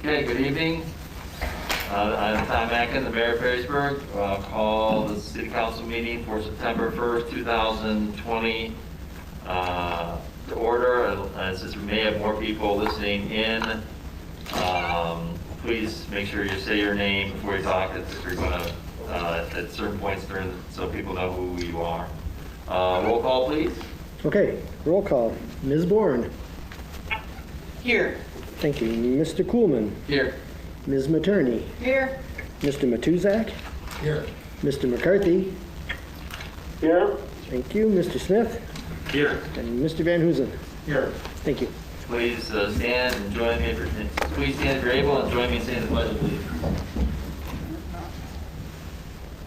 Okay, good evening. I'm Tom Mackin, the Mayor of Perrysburg. I'll call the City Council meeting for September 1st, 2020 to order. And since we may have more people listening in, please make sure you say your name before you talk if you're going to, at certain points during, so people know who you are. Roll call, please. Okay, roll call. Ms. Bourne. Here. Thank you. Mr. Kuhlman. Here. Ms. Materney. Here. Mr. Matuzak. Here. Mr. McCarthy. Here. Thank you. Mr. Smith. Here. And Mr. Van Hoosen. Here. Thank you. Please stand and join me. Please stand if you're able and join me in saying the pledge of allegiance.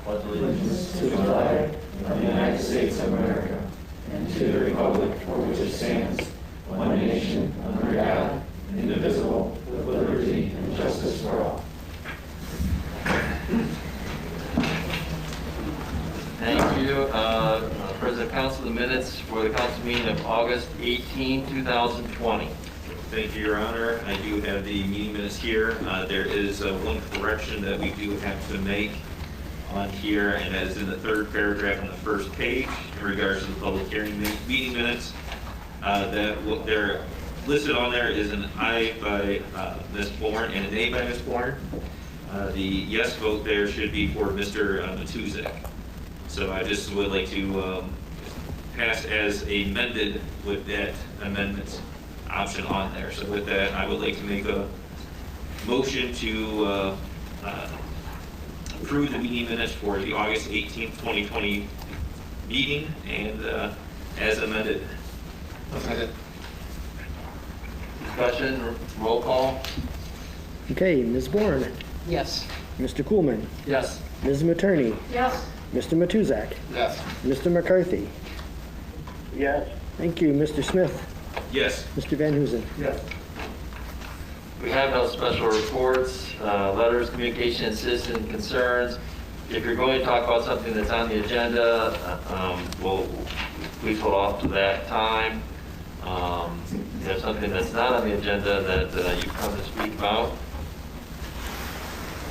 Pledge allegiance To the flag of the United States of America and to the republic for which it stands, one nation, under God, indivisible, with liberty and justice for all. Thank you. President Council, the minutes for the council meeting of August 18, 2020. Thank you, Your Honor. I do have the meeting minutes here. There is one correction that we do have to make on here, and that is in the third paragraph on the first page in regards to the public hearing meeting minutes. That what they're listed on there is an I by Ms. Bourne and an A by Ms. Bourne. The yes vote there should be for Mr. Matuzak. So I just would like to pass as amended with that amendment option on there. So with that, I would like to make a motion to approve the meeting minutes for the August 18th, 2020 meeting and as amended. Discussion, roll call. Okay, Ms. Bourne. Yes. Mr. Kuhlman. Yes. Ms. Materney. Yes. Mr. Matuzak. Yes. Mr. McCarthy. Yes. Thank you. Mr. Smith. Yes. Mr. Van Hoosen. Yes. We have no special reports, letters, communications, citizen concerns. If you're going to talk about something that's on the agenda, please hold off to that time. If you have something that's not on the agenda that you come to speak about,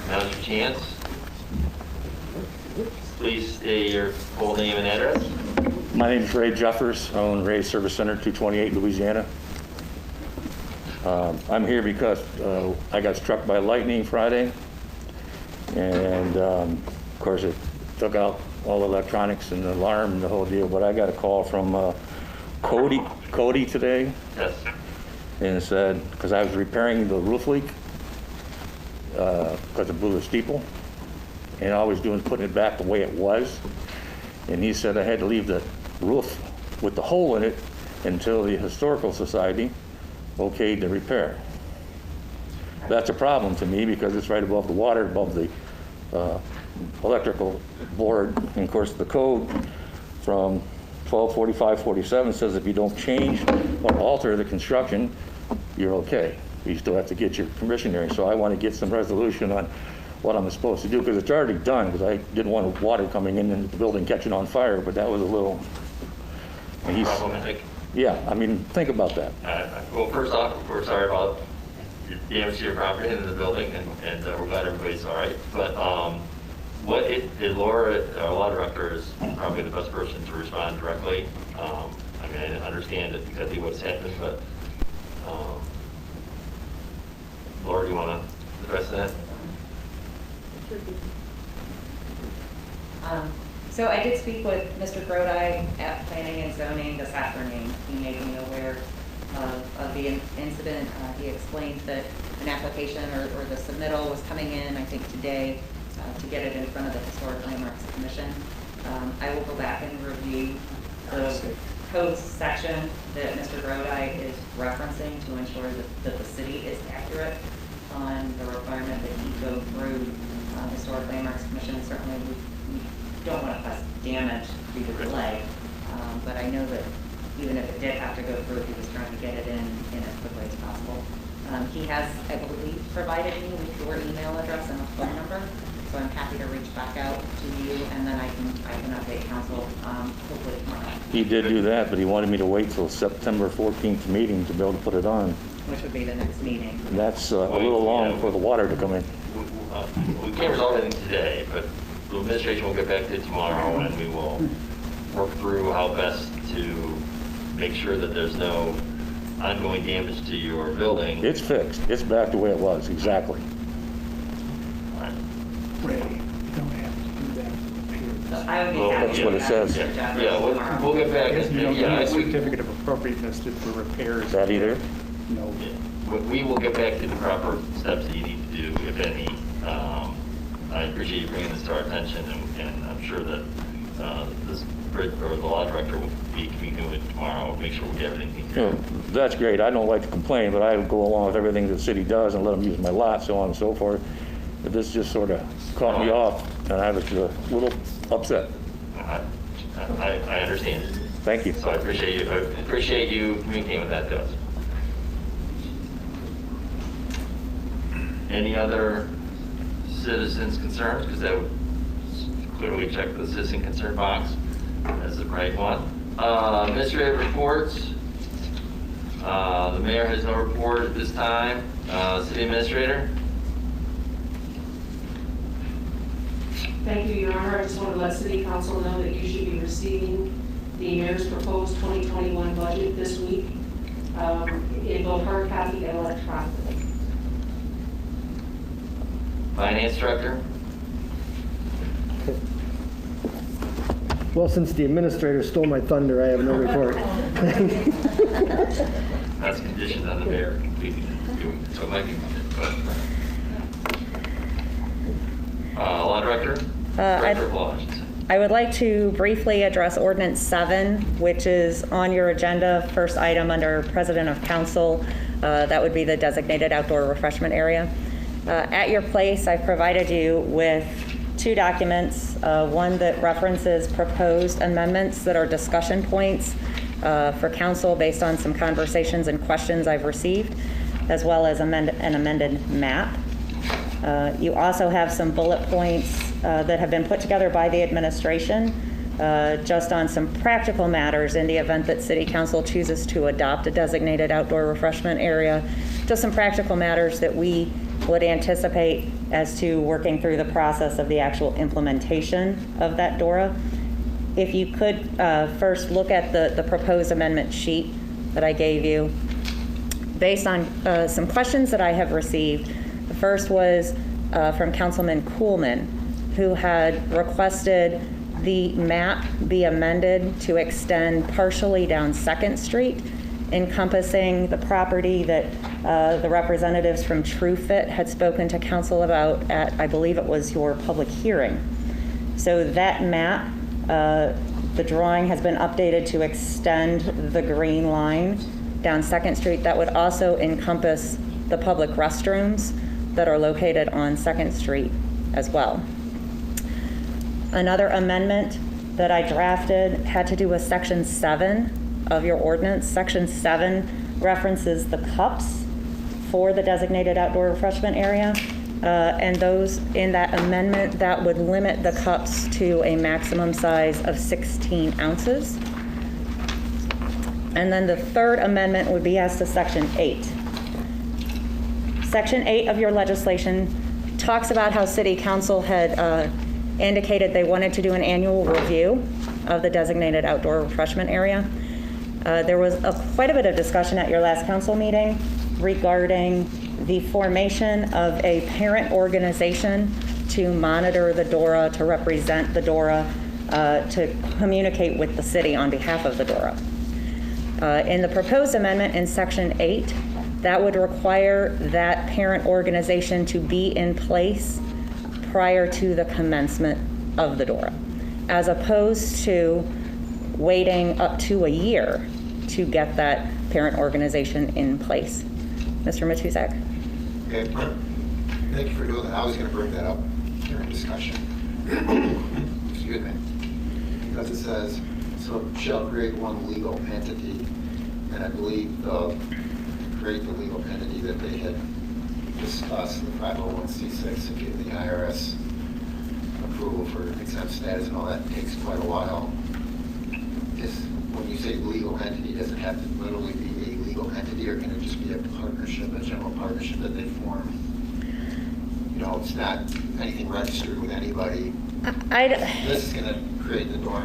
now's your chance. Please state your full name and address. My name is Ray Jeffers. I own Ray Service Center, 228 Louisiana. I'm here because I got struck by lightning Friday, and of course it took out all the electronics and the alarm and the whole deal, but I got a call from Cody today, Yes. and it said, because I was repairing the roof leak, because it blew the steeple, and all I was doing is putting it back the way it was, and he said I had to leave the roof with the hole in it until the Historical Society okayed the repair. That's a problem to me because it's right above the water, above the electrical board. And of course, the code from 1245-47 says if you don't change or alter the construction, you're okay. You still have to get your permission there. So I want to get some resolution on what I'm supposed to do because it's already done, because I didn't want water coming in and the building catching on fire, but that was a little... Problematic. Yeah, I mean, think about that. Well, first off, we're sorry about your damage to your property and the building, and we're glad everybody's all right. But Laura, our law director, is probably the best person to respond directly. I mean, I didn't understand it because of what's happened, but Laura, do you want to address that? So I did speak with Mr. Grodi at Planning and Zoning this afternoon. He made me aware of the incident. He explained that an application or the submittal was coming in, I think today, to get it in front of the Historic Landmarks Commission. I will go back and review the code section that Mr. Grodi is referencing to ensure that the city is accurate on the requirement that he go through Historic Landmarks Commission. Certainly we don't want to cause damage due to delay, but I know that even if it did have to go through, he was trying to get it in as quickly as possible. He has, I believe, provided me with your email address and a phone number, so I'm happy to reach back out to you, and then I can update council hopefully tomorrow. He did do that, but he wanted me to wait till September 14th meeting to be able to put it on. which would be the next meeting. And that's a little long for the water to come in. We can't resolve anything today, but the administration will get back to you tomorrow, and we will work through how best to make sure that there's no ongoing damage to your building. It's fixed. It's back the way it was, exactly. Ray, you don't have to do that to So appear. I would be Well, happy that's to what do it that, says. Mr. Jones, Yeah, tomorrow. we'll get back. You don't need Yeah, a we- certificate of appropriateness for repairs. That either? No. We will get back to the proper steps that you need to do, if any. I appreciate you bringing this to our attention, and I'm sure that this bridge, or the law director will be communicating with you tomorrow, make sure we get everything taken You care know, of. that's great. I don't like to complain, but I go along with everything the city does and let them use my lot, so on and so forth. But this just sort of caught me off, and I was a little upset. I understand. Thank you. So I appreciate you communicating with that to us. Any other citizens' concerns? Because that would clearly check the citizen concern box as the right one. Administrative reports. The mayor has no report at this time. City administrator? Thank you, Your Honor. I just want to let City Council know that you should be receiving the mayor's proposed 2021 budget this week in both hard copy and electronically. Finance director? Well, since the administrator stole my thunder, I have no report. That's conditioned on the mayor completing it. So it might be, but. Law director? Director of law, I should say. I would like to briefly address Ordinance 7, which is on your agenda, first item under President of Council. That would be the designated outdoor refreshment area. At your place, I've provided you with two documents, one that references proposed amendments that are discussion points for council based on some conversations and questions I've received, as well as an amended map. You also have some bullet points that have been put together by the administration just on some practical matters in the event that City Council chooses to adopt a designated outdoor refreshment area, just some practical matters that we would anticipate as to working through the process of the actual implementation of that DORA. If you could first look at the proposed amendment sheet that I gave you. Based on some questions that I have received, the first was from Councilman Kuhlman, who had requested the map be amended to extend partially down 2nd Street, encompassing the property that the representatives from TrueFit had spoken to council about at, I believe it was your public hearing. So that map, the drawing has been updated to extend the green line down 2nd Street. That would also encompass the public restrooms that are located on 2nd Street as well. Another amendment that I drafted had to do with Section 7 of your ordinance. Section 7 references the cups for the designated outdoor refreshment area. And those in that amendment, that would limit the cups to a maximum size of 16 ounces. And then the third amendment would be as to Section 8. Section 8 of your legislation talks about how City Council had indicated they wanted to do an annual review of the designated outdoor refreshment area. There was quite a bit of discussion at your last council meeting regarding the formation of a parent organization to monitor the DORA, to represent the DORA, to communicate with the city on behalf of the DORA. In the proposed amendment in Section 8, that would require that parent organization to be in place prior to the commencement of the DORA, as opposed to waiting up to a year to get that parent organization in place. Mr. Matuzak? Okay, thank you for doing that. I was going to bring that up during discussion. Excuse me. Because it says, so shall create one legal entity, and I believe create the legal entity that they had discussed, the 501c6, and give the IRS approval for exempt status and all that takes quite a while. When you say legal entity, does it have to literally be a legal legal entity, or can it just be a partnership, a general partnership that they form? You know, it's not anything registered with anybody. This is going to create the door.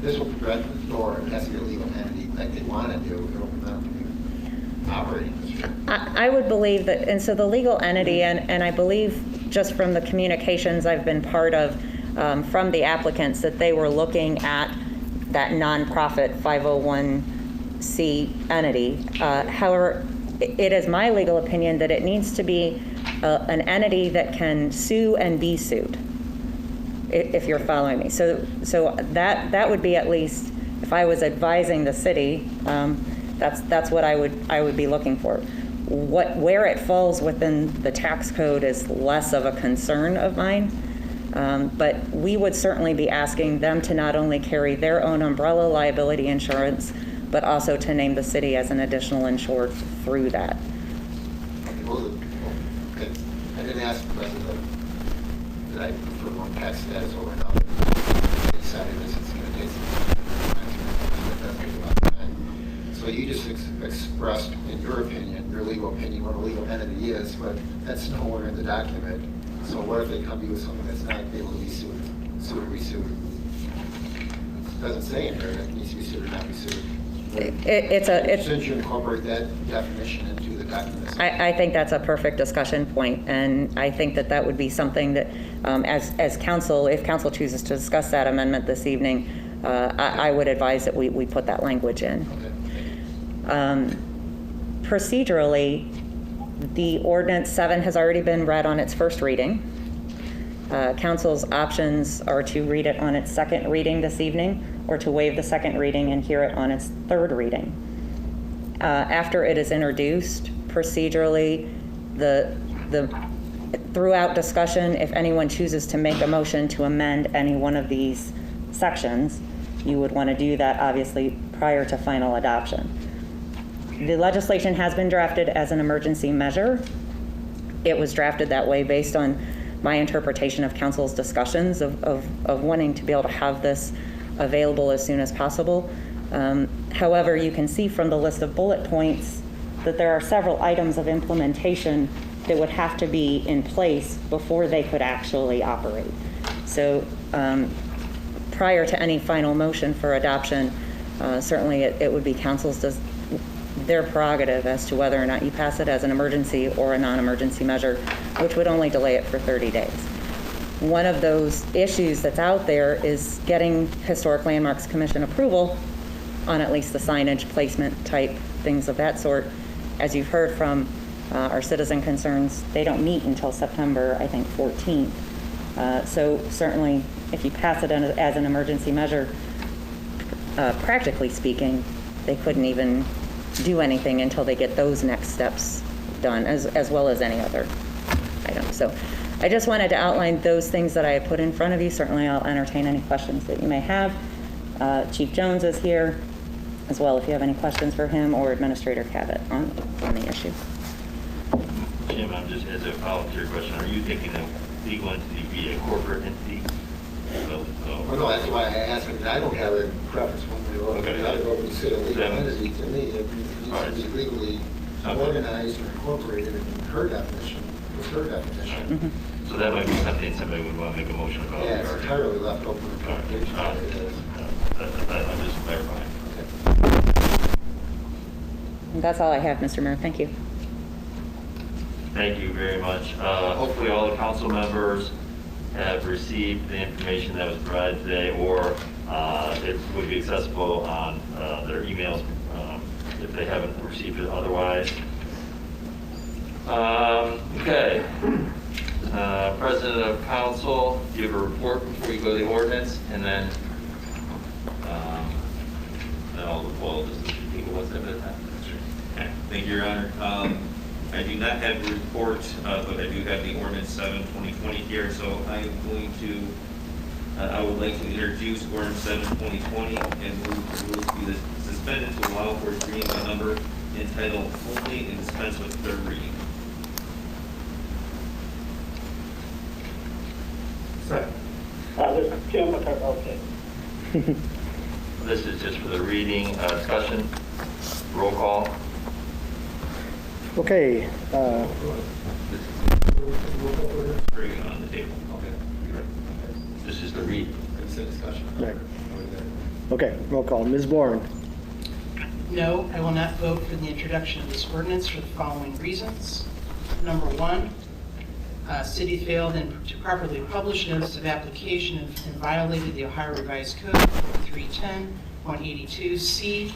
This will prevent the door. It has to be a legal entity like they want to do. It'll prevent them from operating this way. I would believe that, and so the legal entity, and I believe just from the communications I've been part of from the applicants, that they were looking at that nonprofit 501c entity. However, it is my legal opinion that it needs to be an entity that can sue and be sued, if you're following me. So that would be, at least if I was advising the city, that's what I would be looking for. Where it falls within the tax code is less of a concern of mine, but we would certainly be asking them to not only carry their own umbrella liability insurance, but also to name the city as an additional insured through that. Okay. I didn't ask the president that I prefer one tax status over another. I decided this is going to take some time. So you just expressed, in your opinion, your legal opinion, what a legal entity is, but that's nowhere in the document. So what if they come to you with something that's not able to be sued or re-sued? It doesn't say in here that it needs to be sued or not be sued. Since you incorporate that definition into the document. I think that's a perfect discussion point, and I think that would be something that, as council, if council chooses to discuss that amendment this evening, I would advise that we put that language in. Okay. Procedurally, the ordinance 7 has already been read on its first reading. Council's options are to read it on its second reading this evening, or to waive the second reading and hear it on its third reading. After it is introduced, procedurally, throughout discussion, if anyone chooses to make a motion to amend any one of these sections, you would want to do that obviously prior to final adoption. The legislation has been drafted as an emergency measure. It was drafted that way based on my interpretation of council's discussions of wanting to be able to have this available as soon as possible. However, you can see from the list of bullet points that there are several items of implementation that would have to be in place before they could actually operate. So prior to any final motion for adoption, certainly it would be council's their prerogative as to whether or not you pass it as an emergency or a non-emergency measure, which would only delay it for 30 days. One of those issues that's out there is getting Historic Landmarks Commission approval on at least the signage placement type things of that sort. As you've heard from our citizen concerns, they don't meet until September, I think, 14th. So certainly, if you pass it as an emergency measure, practically speaking, they couldn't even do anything until they get those next steps done, as well as any other item. So I just wanted to outline those things that I had put in front of you. Certainly I'll entertain any questions that you may have. Chief Jones is here as well if you have any questions for him, or Administrator Cabot on the issue. Jim, I'm just, as a follow-up to your question, are you thinking of legal entity be a corporate entity? Well, no, that's why I asked, because I don't have a preference one way or the other. What would you say a legal entity to me? It needs to be legally organized or incorporated in her definition, with her definition. Mm-hmm. So that might be something somebody would want to make a motion about. Yeah, it's entirely left open to interpretation. I'm just clarifying. That's all I have, Mr. Mayor. Thank you. Thank you very much. Hopefully all the council members have received the information that was provided today, or it would be accessible on their emails if they haven't received it otherwise. Okay. President of Council, do you have a report before you go to the ordinance? And then we'll just take one step at a time. Okay. Thank you, Your Honor. I do not have a report, but I do have the ordinance 7/2020 here, so I am going to, I would like to introduce ordinance 7/2020 and move the rules to be suspended to allow for its reading by number entitled only and dispense with third reading. Second. This is Jim McCarthy, okay. This is just for the reading, discussion, roll call. Okay, Bring it on the table. This is the read. It's a discussion. right. Okay, roll call. Ms. Bourne? No, I will not vote for the introduction of this ordinance for the following reasons. Number one, city failed to properly publish notice of application and violated the Ohio Revised Code 310.182C.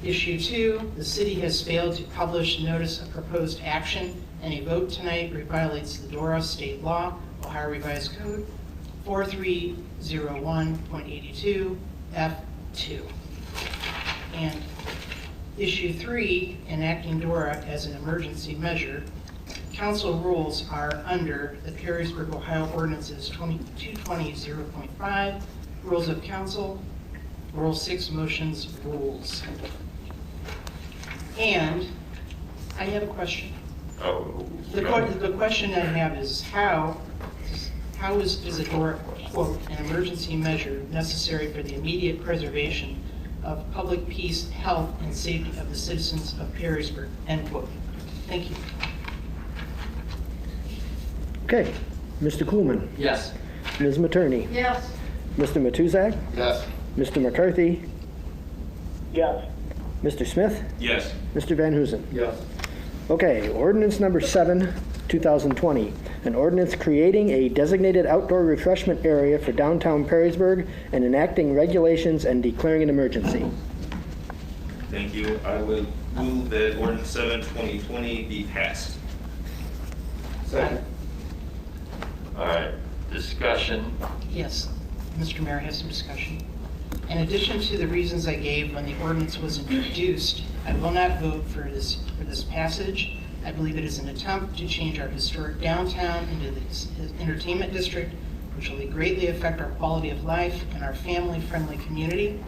Issue two, the city has failed to publish notice of proposed action, and a vote tonight violates the DORA state law, Ohio Revised Code 4301.82 F2. And issue three, enacting DORA as an emergency measure. Council rules are under the Perrysburg, Ohio ordinances 220.0.5, rules of council, Rule 6 motions rules. And I have a question. Oh. The question I have is how is a DORA, quote, an emergency measure necessary for the immediate preservation of public peace, health, and safety of the citizens of Perrysburg, end quote. Thank you. Okay, Mr. Coolman? Yes. Ms. Materney? Yes. Mr. Matuzak? Yes. Mr. McCarthy? Yes. Mr. Smith? Yes. Mr. Van Huzen? Yes. Okay, ordinance number 7, 2020. An ordinance creating a designated outdoor refreshment area for downtown Perrysburg and enacting regulations and declaring an emergency. Thank you. I would move that ordinance 7, 2020 be passed. Second. All right, discussion. Yes, Mr. Mayor, I have some discussion. In addition to the reasons I gave when the ordinance was introduced, I will not vote for this passage. I believe it is an attempt to change our historic downtown into this entertainment district, which will greatly affect our quality of life and our family-friendly community.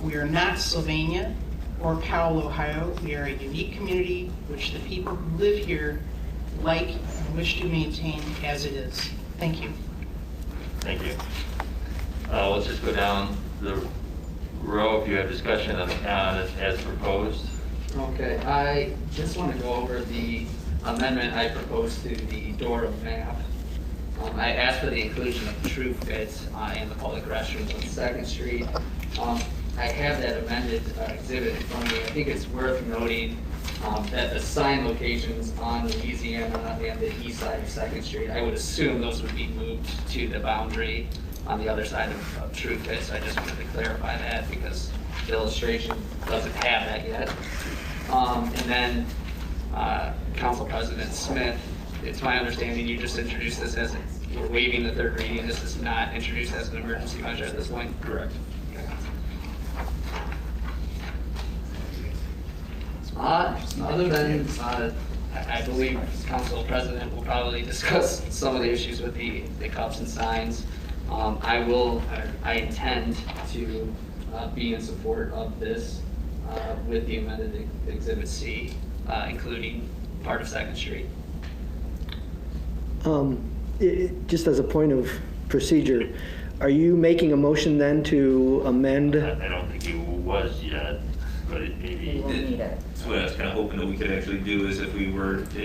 We are not Sylvania or Powell, Ohio. We are a unique community which the people who live here like and wish to maintain as it is. Thank you. Thank you. Let's just go down the row if you have discussion on it as proposed. Okay, I just want to go over the amendment I proposed to the DORA map. I asked for the inclusion of True Fit in the public restrooms on 2nd Street. I have that amended exhibit in front of me. I think it's worth noting that the sign locations on Louisiana and the east side of 2nd Street, I would assume those would be moved to the boundary on the other side of True Fit. So I just wanted to clarify that because the illustration doesn't have that yet. And then Council President Smith, it's my understanding you just introduced this as, you're waiving the third reading. This is not introduced as an emergency measure at this point? Correct. Other than, I believe Council President will probably discuss some of the issues with the cups and signs. I intend to be in support of this with the amended Exhibit C, including part of 2nd Street. Just as a point of procedure, are you making a motion then to amend? I don't think he was yet, but it We maybe. will need it. That's what I was kind of hoping that we could actually do is if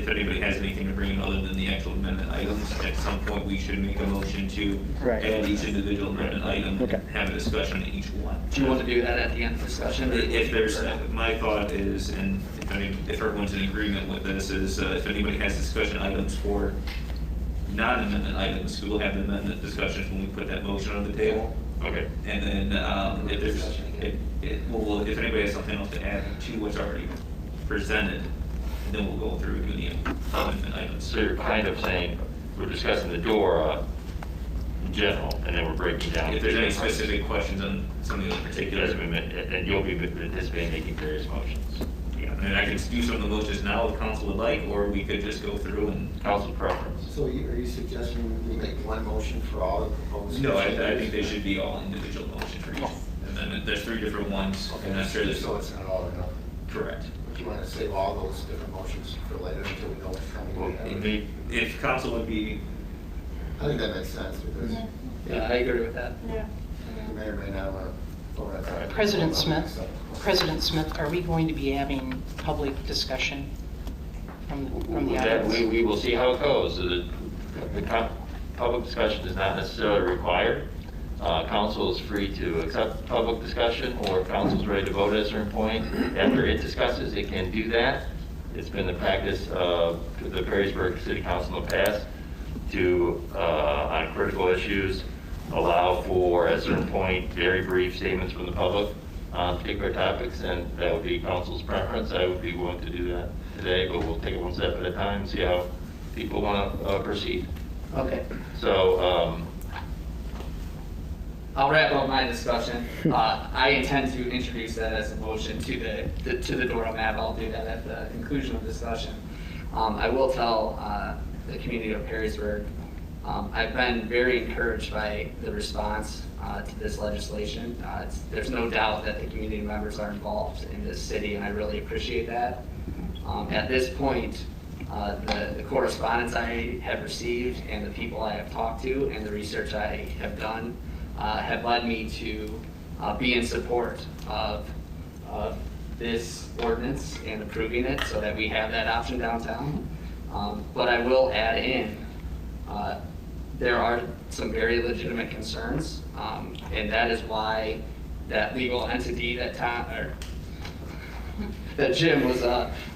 anybody has anything to bring in other than the actual amendment items, at some point we should make a motion to Right. add each individual amendment item Okay. and have a discussion on each one. Do you want to do that at the end of the discussion? If there's, my thought is, and if everyone's in agreement with this, is if anybody has discussion items for non-amendment items, we will have the amendment discussions when we put that motion on the table. Okay. And then if there's, if anybody has something else to add to what's already presented, then we'll go through and do the amendment items. So you're kind of saying, we're discussing the DORA in general, and then we're breaking down. If there's any specific questions on some of the particulars, And you'll be participating, making various motions. yeah, I mean, I can do some of the motions now if council would like, or we could just go through and. Council preference. So are you suggesting we make one motion for all the proposed? No, I think they should be all individual motion for each amendment. There's 3 different ones, Okay, and I'm sure there's. so it's not all or nothing. Correct. Do you want to save all those different motions for later until we know what's Well, coming? maybe- If council would be, I think that makes sense because Yeah, I agree with that. you may or may not want Oh, that's- President Smith, are we going to be having public discussion from the That audience? we will see how it goes. Public discussion is not necessarily required. Council is free to accept public discussion, or if council is ready to vote at a certain point, after it discusses, it can do that. It's been the practice of the Perrysburg City Council in the past to, on critical issues, allow for, at a certain point, very brief statements from the public on particular topics, and that would be council's preference. I would be willing to do that today, but we'll take it one step at a time and see how people want to proceed. Okay. So, I'll wrap up my discussion. I intend to introduce that as a motion to the DORA map. I'll do that at the conclusion of discussion. I will tell the community of Perrysburg, I've been very encouraged by the response to this legislation. There's no doubt that the community members are involved in this city, and I really appreciate that. At this point, the correspondence I have received and the people I have talked to and the research I have done have led me to be in support of this ordinance and approving it so that we have that option downtown. But I will add in, there are some very legitimate concerns, and that is why that legal entity that that Jim was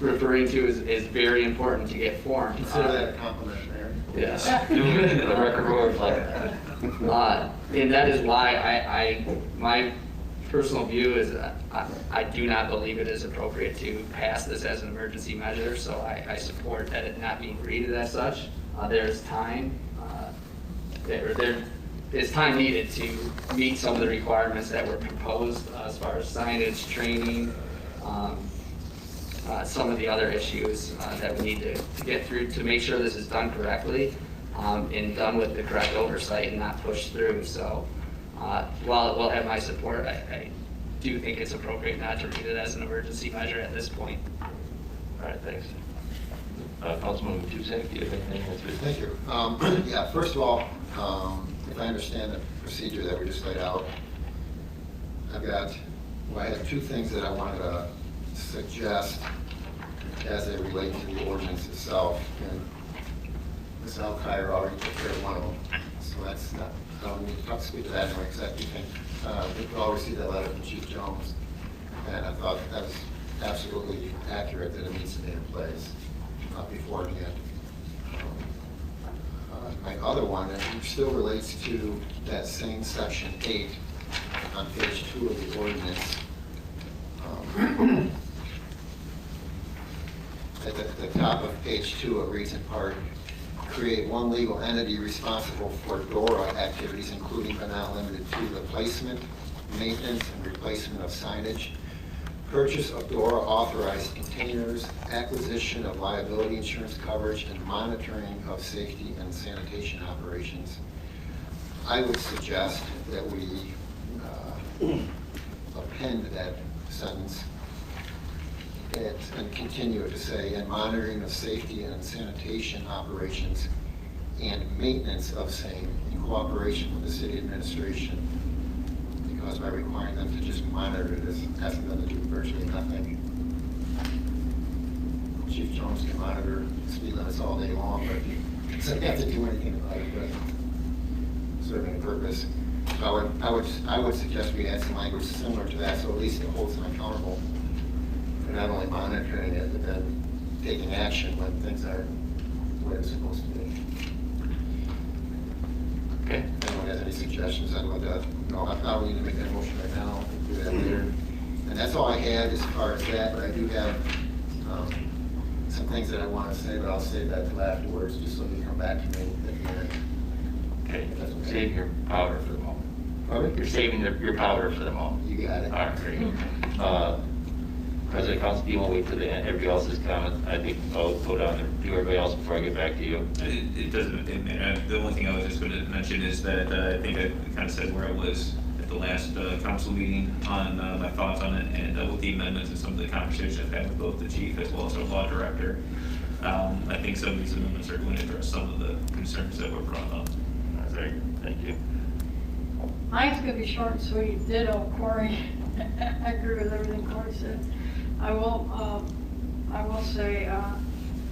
referring to is very important to get formed. Consider that a compliment, Mayor. Yes. the record will reflect that. And that is why my personal view is I do not believe it is appropriate to pass this as an emergency measure, so I support that it not being treated as such. There's time, there is time needed to meet some of the requirements that were proposed as far as signage, training, some of the other issues that we need to get through to make sure this is done correctly. And done with the correct oversight and not pushed through. So while it will have my support, I do think it's appropriate not to read it as an emergency measure at this point. All right, thanks. Councilman Tucek, do you have anything? Thank you. Yeah, first of all, if I understand the procedure that we just laid out, I had two things that I wanted to suggest as they relate to the ordinance itself. And Ms. Alkire already prepared one of them, so that's not, I don't need to speak to that anyway, because I do think we all received that letter from Chief Jones, and I thought that was absolutely accurate that it needs to be in place beforehand. My other one, and it still relates to that same section 8 on page 2 of the ordinance. At the top of page 2, it reads in part, create one legal entity responsible for DORA activities, including but not limited to the placement, maintenance, and replacement of signage, purchase of DORA authorized containers, acquisition of liability insurance coverage, and monitoring of safety and sanitation operations. I would suggest that we append that sentence and continue it to say, and monitoring of safety and sanitation operations and maintenance of same in cooperation with the city administration. Because by requiring them to just monitor it, it asking them to do virtually nothing. Chief Jones can monitor speed limits all day long, but he doesn't have to do anything about it, but serving a purpose. So I would suggest we add some language similar to that, so at least it holds them accountable for not only monitoring it, but then taking action when things aren't the way it's supposed to be. Okay. If anyone has any suggestions, I'd love to know. I don't need to make that motion right now. We'll do that later. And that's all I had as far as that, but I do have some things that I want to say, but I'll save that till afterwards, just so you can come back to me at the end. Okay, That's okay. save your powder for the moment. Pardon? You're saving your powder for the moment. You got it. All right, very good. President Council, do you want to wait till the end? Everybody else's comment? I think I'll go down and do everybody else before I get back to you. It doesn't matter. The only thing I was just going to mention is that I think I kind of said where I was at the last council meeting on my thoughts on it, and with the amendments and some of the conversations I've had with both the chief as well as our law director. I think some of these amendments are going to address some of the concerns that were brought up. All right, very good. Thank you. Mine's gonna be short and sweet. Ditto, Corey. I agree with everything Corey said. I will say,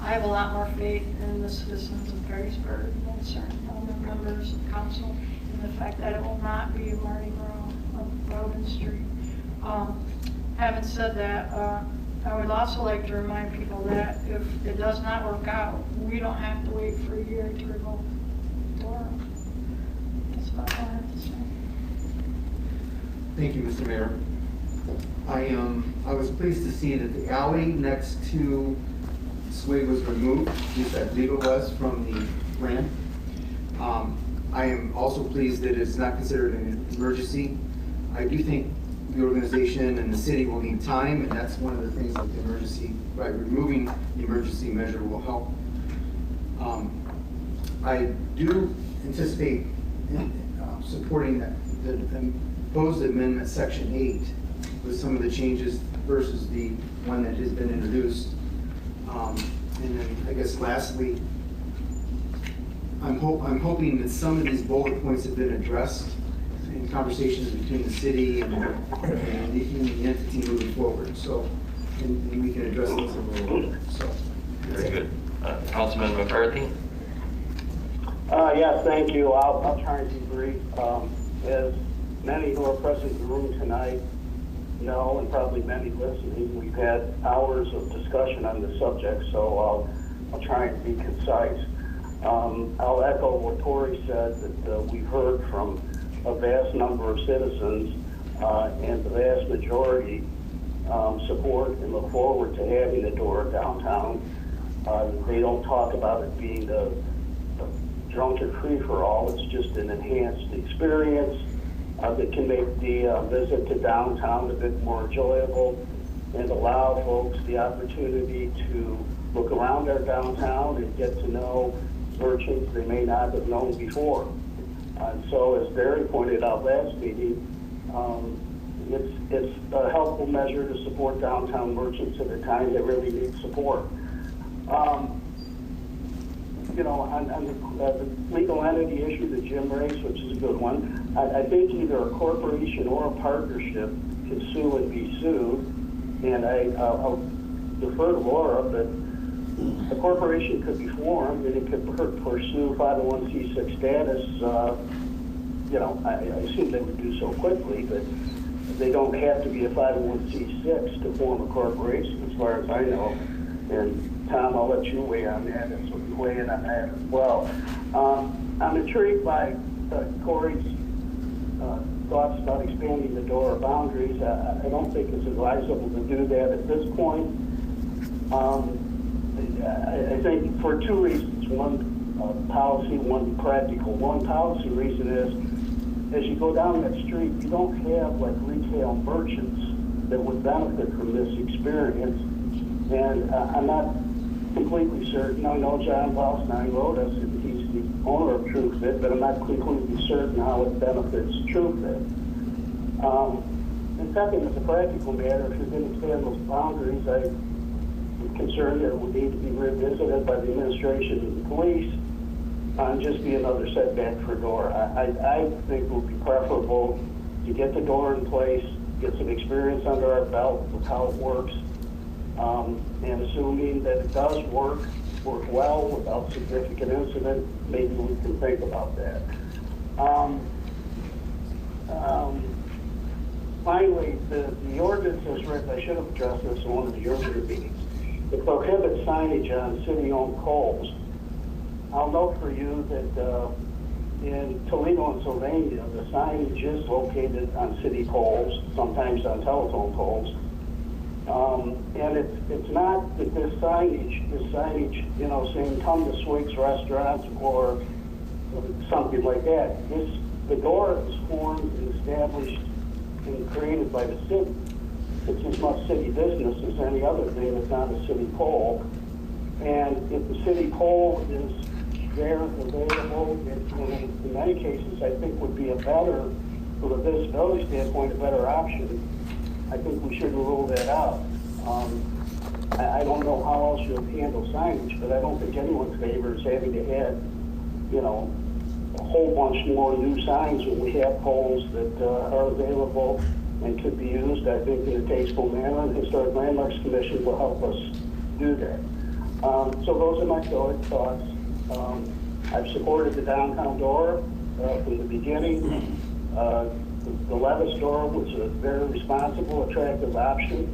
I have a lot more faith in the citizens of Perrysburg than certain other members of council, and the fact that it will not be a Mardi Gras of Robin Street. Having said that, I would also like to remind people that if it does not work out, we don't have to wait for a year to revoke Dora. That's about all I have to say. Thank you, Mr. Mayor. I was pleased to see that the alley next to Swig was removed, at least I believe it was, from the plan. I am also pleased that it's not considered an emergency. I do think the organization and the city will need time, and that's one of the things that the emergency, by removing the emergency measure, will help. I do anticipate supporting the proposed amendment, section 8, with some of the changes versus the one that has been introduced. And then I guess lastly, I'm hoping that some of these bullet points have been addressed in conversations between the city and the entity moving forward. So, and we can address those a little later. So, Very good. Councilman McCarthy? Yes, thank you. I'll try and be brief. As many who are present in the room tonight know, and probably many listening, we've had hours of discussion on the subject, so I'll try and be concise. I'll echo what Corey said, that we've heard from a vast number of citizens, and the vast majority support and look forward to having the door downtown. They don't talk about it being a drunken free-for-all. It's just an enhanced experience that can make the visit to downtown a bit more enjoyable and allow folks the opportunity to look around our downtown and get to know merchants they may not have known before. And so, as Barry pointed out last meeting, it's a helpful measure to support downtown merchants at a time that really need support. You know, on the legal entity issue that Jim raised, which is a good one, I think either a corporation or a partnership can sue and be sued. And I'll defer to Laura, but a corporation could be formed and it could pursue 501c6 status. You know, I assume they would do so quickly, but they don't have to be a 501c6 to form a corporation, as far as I know. And Tom, I'll let you weigh on that, and so you weigh in on that as well. I'm intrigued by Corey's thoughts about expanding the door boundaries. I don't think it's advisable to do that at this point. I think for two reasons. One, policy, one practical. One policy reason is, as you go down that street, you don't have like retail merchants that would benefit from this experience. And I'm not completely certain. I know John Wellstein wrote us, and he's the owner of TrueFit, but I'm not completely certain how it benefits TrueFit. And second, as a practical matter, if you're going to expand those boundaries, I'm concerned that it would need to be revisited by the administration and the police and just be another setback for door. I think it would be preferable to get the door in place, get some experience under our belt with how it works, and assuming that it does work well without significant incident, maybe we can think about that. Finally, the ordinance is written, I should have addressed this in one of the earlier meetings. It prohibits signage on city-owned poles. I'll note for you that in Toledo and Sylvania, the signage is located on city poles, sometimes on telephone poles. And it's not that this signage is signage, you know, saying come to Swig's Restaurants or something like that. The door is formed and established and created by the city. It's as much city business as any other thing that's not a city pole. And if the city pole is there, available, in many cases, I think would be a better, from a visibility standpoint, a better option. I think we should rule that out. I don't know how else you'll handle signage, but I don't think anyone favors having to add, you know, a whole bunch more new signs when we have poles that are available and could be used, I think, in a tasteful manner, and the Historic Landmarks Commission will help us do that. So those are my thoughts. I've supported the downtown door from the beginning. The Levis door was a very responsible, attractive option.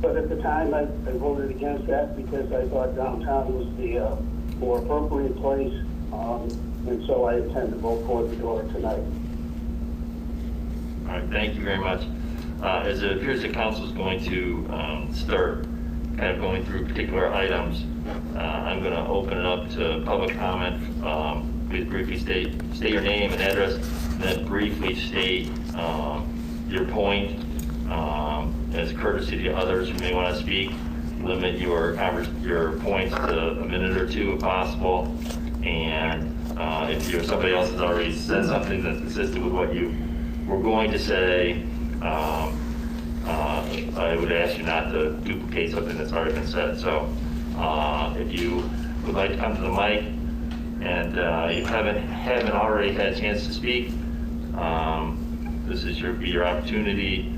But at the time, I voted against that because I thought downtown was the more appropriate place. And so I intend to vote for the door tonight. All right, thank you very much. As it appears the council is going to start kind of going through particular items, I'm going to open it up to public comment. Please briefly state your name and address, and then briefly state your point. As a courtesy to others who may want to speak, limit your points to a minute or two if possible. And if somebody else has already said something that's consistent with what you were going to say, I would ask you not to duplicate something that's already been said. So if you would like to come to the mic and you haven't already had a chance to speak, this is your opportunity.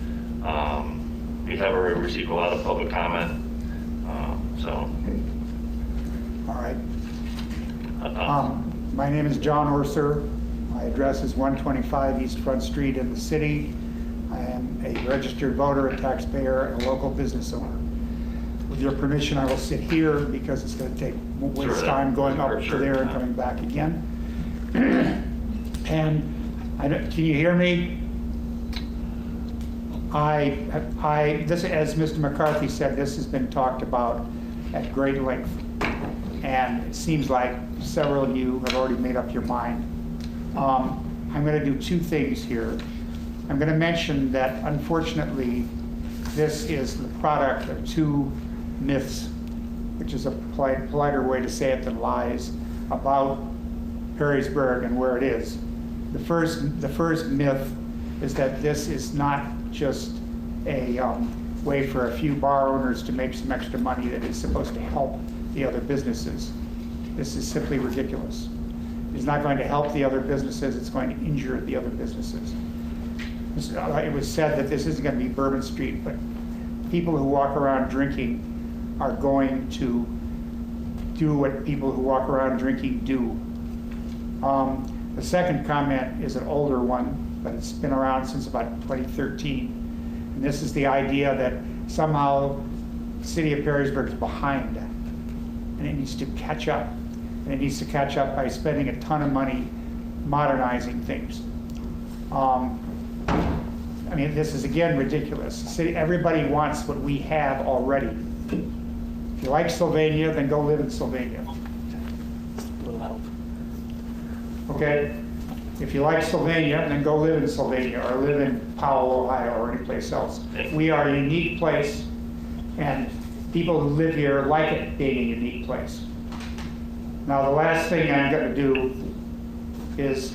We have already received a lot of public comment. All right. My name is John Orser. My address is 125 East Front Street in the city. I am a registered voter, a taxpayer, and a local business owner. With your permission, I will sit here because it's going to take waste time going up to there and coming back again. And can you hear me? This, as Mr. McCarthy said, this has been talked about at great length. And it seems like several of you have already made up your mind. I'm going to do two things here. I'm going to mention that, unfortunately, this is the product of two myths, which is a politer way to say it than lies, about Perrysburg and where it is. The first myth is that this is not just a way for a few bar owners to make some extra money that is supposed to help the other businesses. This is simply ridiculous. It's not going to help the other businesses, it's going to injure the other businesses. It was said that this isn't going to be Bourbon Street, but people who walk around drinking are going to do what people who walk around drinking do. The second comment is an older one, but it's been around since about 2013. And this is the idea that somehow the city of Perrysburg is behind and it needs to catch up. And it needs to catch up by spending a ton of money modernizing things. I mean, this is again ridiculous. Everybody wants what we have already. If you like Sylvania, then go live in Sylvania. Okay? If you like Sylvania, then go live in Sylvania or live in Powell, Ohio, or any place else. We are a unique place, and people who live here like it being a unique place. Now, the last thing I'm going to do is,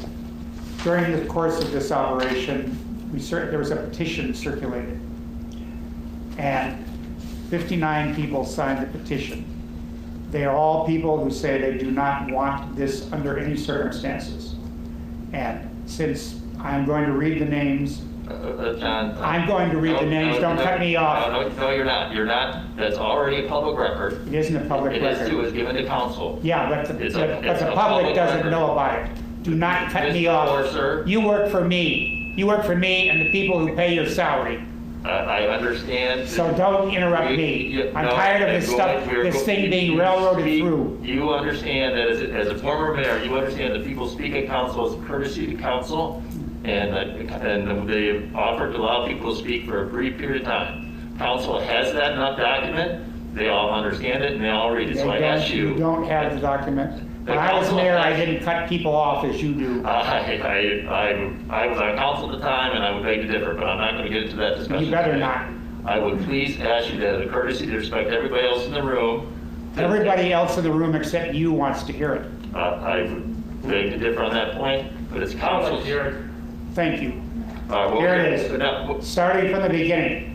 during the course of this operation, there was a petition circulated, and 59 people signed the petition. They are all people who say they do not want this under any circumstances. And since I'm going to read the names, John, I'm going to read the names. Don't cut me off. No, you're not. You're not. That's already a public record. It isn't a public record. It is too. It's given to council. Yeah, but the public doesn't know about it. Do not cut me off. Sir. You work for me. You work for me and the people who pay your salary. I understand. So don't interrupt me. I'm tired of this stuff, this thing being railroaded through. You understand that as a former mayor, you understand that people speak at council as a courtesy to council, and they offer to allow people to speak for a brief period of time. Council has that document. They all understand it and they all read it. So I ask you. You don't have the document. When I was mayor, I didn't cut people off as you do. I was on council at the time, and I would beg to differ, but I'm not going to get into that discussion. You better not. I would please ask you that as a courtesy to respect everybody else in the room. Everybody else in the room except you wants to hear it. I would beg to differ on that point, but it's council. Thank you. Well, here it is. Starting from the beginning.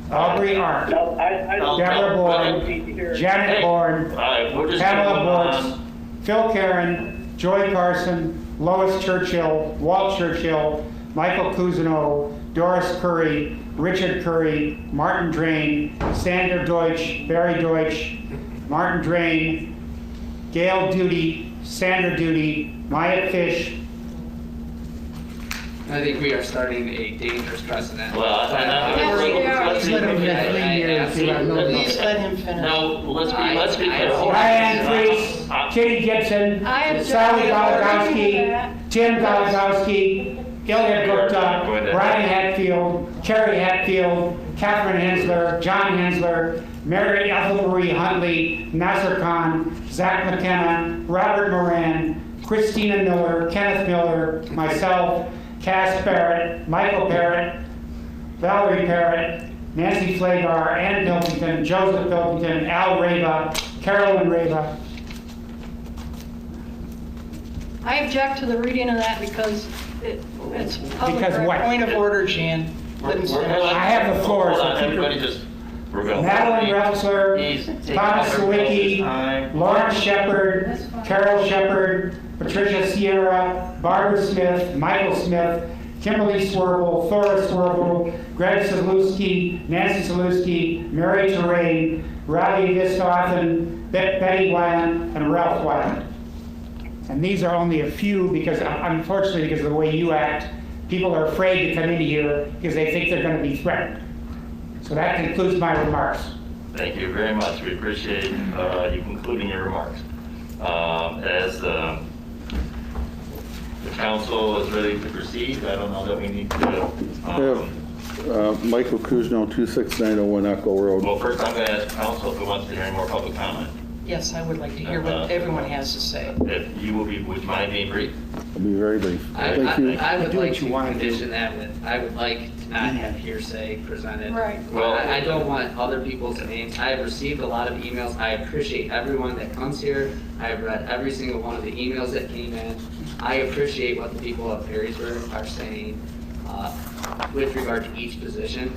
Aubrey Arndt, Deborah Bourne, Janet Bourne, Pamela Bortz, Phil Karen, Joy Carson, Lois Churchill, Walt Churchill, Michael Cousineau, Doris Curry, Richard Curry, Martin Drain, Sandra Deutsch, Barry Deutsch, Martin Drain, Gail Duty, Sandra Duty, Maya Fish. I think we are starting a dangerous precedent. Well, Please let him Please let him finish. No, let's be careful. Diane Freese, Kitty Gibson, I am Sally John. Galagowski, Tim Galagowski, Ilya Gupta, Brian Hatfield, Carrie Hatfield, Catherine Hensler, John Hensler, Mary Ethel Marie Huntley, Nasser Khan, Zach McKenna, Robert Moran, Christina Miller, Kenneth Miller, myself, Cass Barrett, Michael Barrett, Valerie Barrett, Nancy Flagar, Ann Pilkington, Joseph Pilkington, Al Rava, Carolyn Rava. I object to the reading of that because it's public. Because record. what? Point of order, Jan. Let him finish. I have the floor. Hold so on, keep your- everybody just, we're going. Madeline Rexler, He's taking Thomas up everybody's Sawicki, time. Lawrence Shepard, That's fine. Carol Shepard, Patricia Sierra, Barbara Smith, Michael Smith, Kimberly Swerble, Thora Swerble, Greg Salewski, Nancy Salewski, Mary Terrain, Ravi Vistothan, Betty Wyland, and Ralph Wyland. And these are only a few because, unfortunately, because of the way you act, people are afraid to come in here because they think they're going to be threatened. So that concludes my remarks. Thank you very much. We appreciate you concluding your remarks. As the council is ready to proceed, I don't know that we need to. Michael Cousineau, 26901 Echo Road. Well, first I'm going to ask council if it wants to hear any more public comment. Yes, I would like to hear what everyone has to say. If you would you mind being brief? I'll be very brief. Thank you. I would Do what like you to wanna do. condition that with, I would like to not have hearsay presented. Right. Well- I don't want other people's names. I have received a lot of emails. I appreciate everyone that comes here. I have read every single one of the emails that came in. I appreciate what the people of Perrysburg are saying with regard to each position.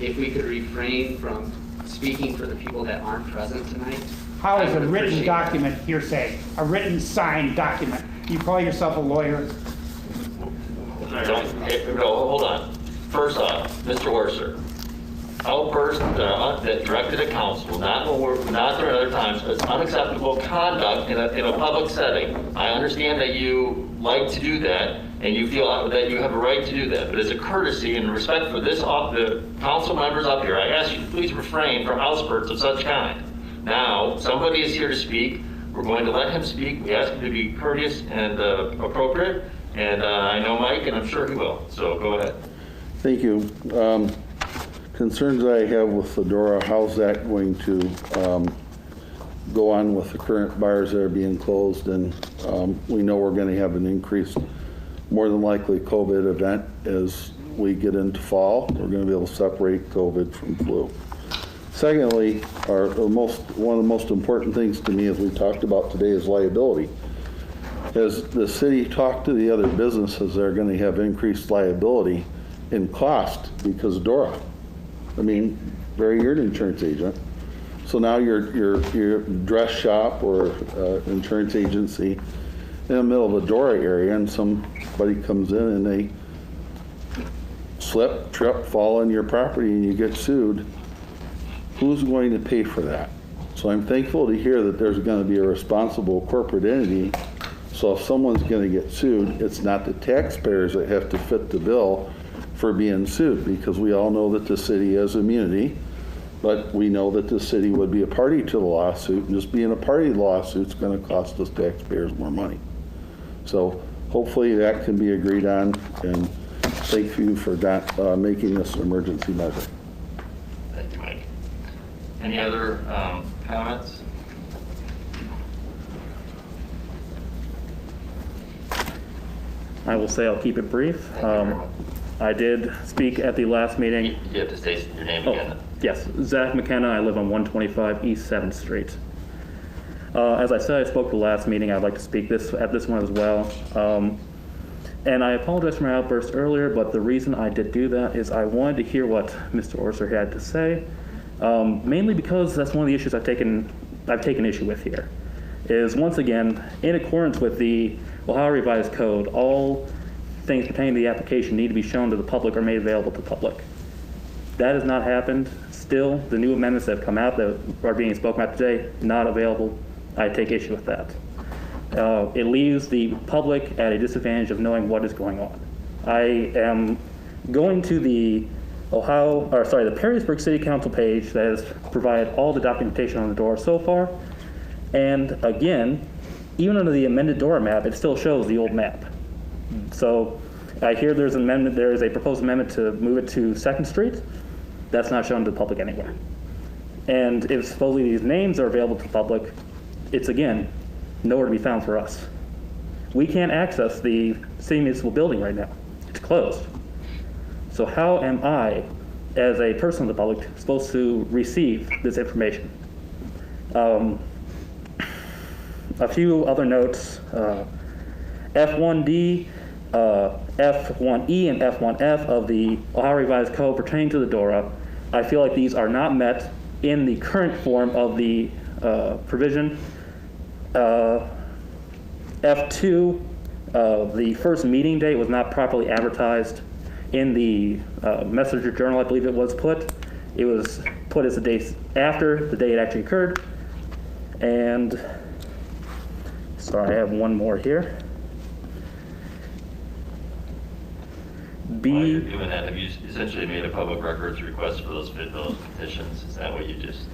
If we could refrain from speaking for the people that aren't present tonight. How is I a would written appreciate document hearsay? A written signed document? You call yourself a lawyer? No, hold on. First off, Mr. Worser, outbursts that directed at council, not during other times, is unacceptable conduct in a public setting. I understand that you like to do that, and you feel that you have a right to do that, but as a courtesy and respect for the council members up here, I ask you to please refrain from outbursts of such kind. Now, somebody is here to speak. We're going to let him speak. We ask him to be courteous and appropriate, and I know Mike, and I'm sure he will, so go ahead. Thank you. Concerns I have with Fedora, how's that going to go on with the current bars that are being closed? And we know we're going to have an increased, more than likely, COVID event as we get into fall. We're going to be able to separate COVID from flu. Secondly, one of the most important things to me, as we talked about today, is liability. As the city talked to the other businesses, they're going to have increased liability in cost because of DORA. I mean, Barry, you're an insurance agent. So now your dress shop or insurance agency in the middle of a DORA area, and somebody comes in and they slip, trip, fall on your property and you get sued. Who's going to pay for that? So I'm thankful to hear that there's going to be a responsible corporate entity. So if someone's going to get sued, it's not the taxpayers that have to fit the bill for being sued, because we all know that the city has immunity, but we know that the city would be a party to the lawsuit, and just being a party to the lawsuit is going to cost us taxpayers more money. So hopefully that can be agreed on, and thank you for making this an emergency measure. Thank you, Mike. Any other comments? I will say I'll keep it brief. I did speak at the last meeting. You have to state your name again. Yes, Zach McKenna. I live on 125 East 7th Street. As I said, I spoke at the last meeting. I'd like to speak at this one as well. And I apologize for my outburst earlier, but the reason I did do that is I wanted to hear what Mr. Orser had to say, mainly because that's one of the issues I've taken issue with here. Is once again, in accordance with the Ohio Revised Code, all things pertaining to the application need to be shown to the public or made available to the public. That has not happened. Still, the new amendments that have come out that are being spoken about today, not available. I take issue with that. It leaves the public at a disadvantage of knowing what is going on. I am going to the the Perrysburg City Council page that has provided all the documentation on the door so far. And again, even under the amended DORA map, it still shows the old map. So I hear there is a proposed amendment to move it to 2nd Street. That's not shown to the public anywhere. And if supposedly these names are available to the public, it's again, nowhere to be found for us. We can't access the city municipal building right now. It's closed. So how am I, as a person of the public, supposed to receive this information? A few other notes. F1D, F1E, and F1F of the Ohio Revised Code pertaining to the DORA, I feel like these are not met in the current form of the provision. F2, the first meeting date was not properly advertised in the Messenger Journal, I believe it was put. It was put as the day after the day it actually occurred. And, sorry, I have one more here. B. While you're doing that, have you essentially made a public records request for those petitions? Is that what you just?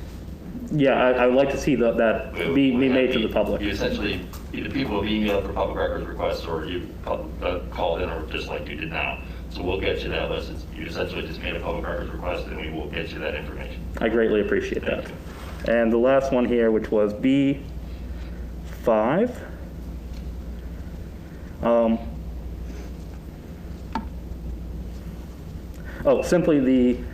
Yeah, I would like to see that be made to the public. You essentially, either people have emailed for public records requests or you called in, or just like you did now. So we'll get you that list. You essentially just made a public records request and we will get you that information. I greatly appreciate that. And the last one here, which was B5. Simply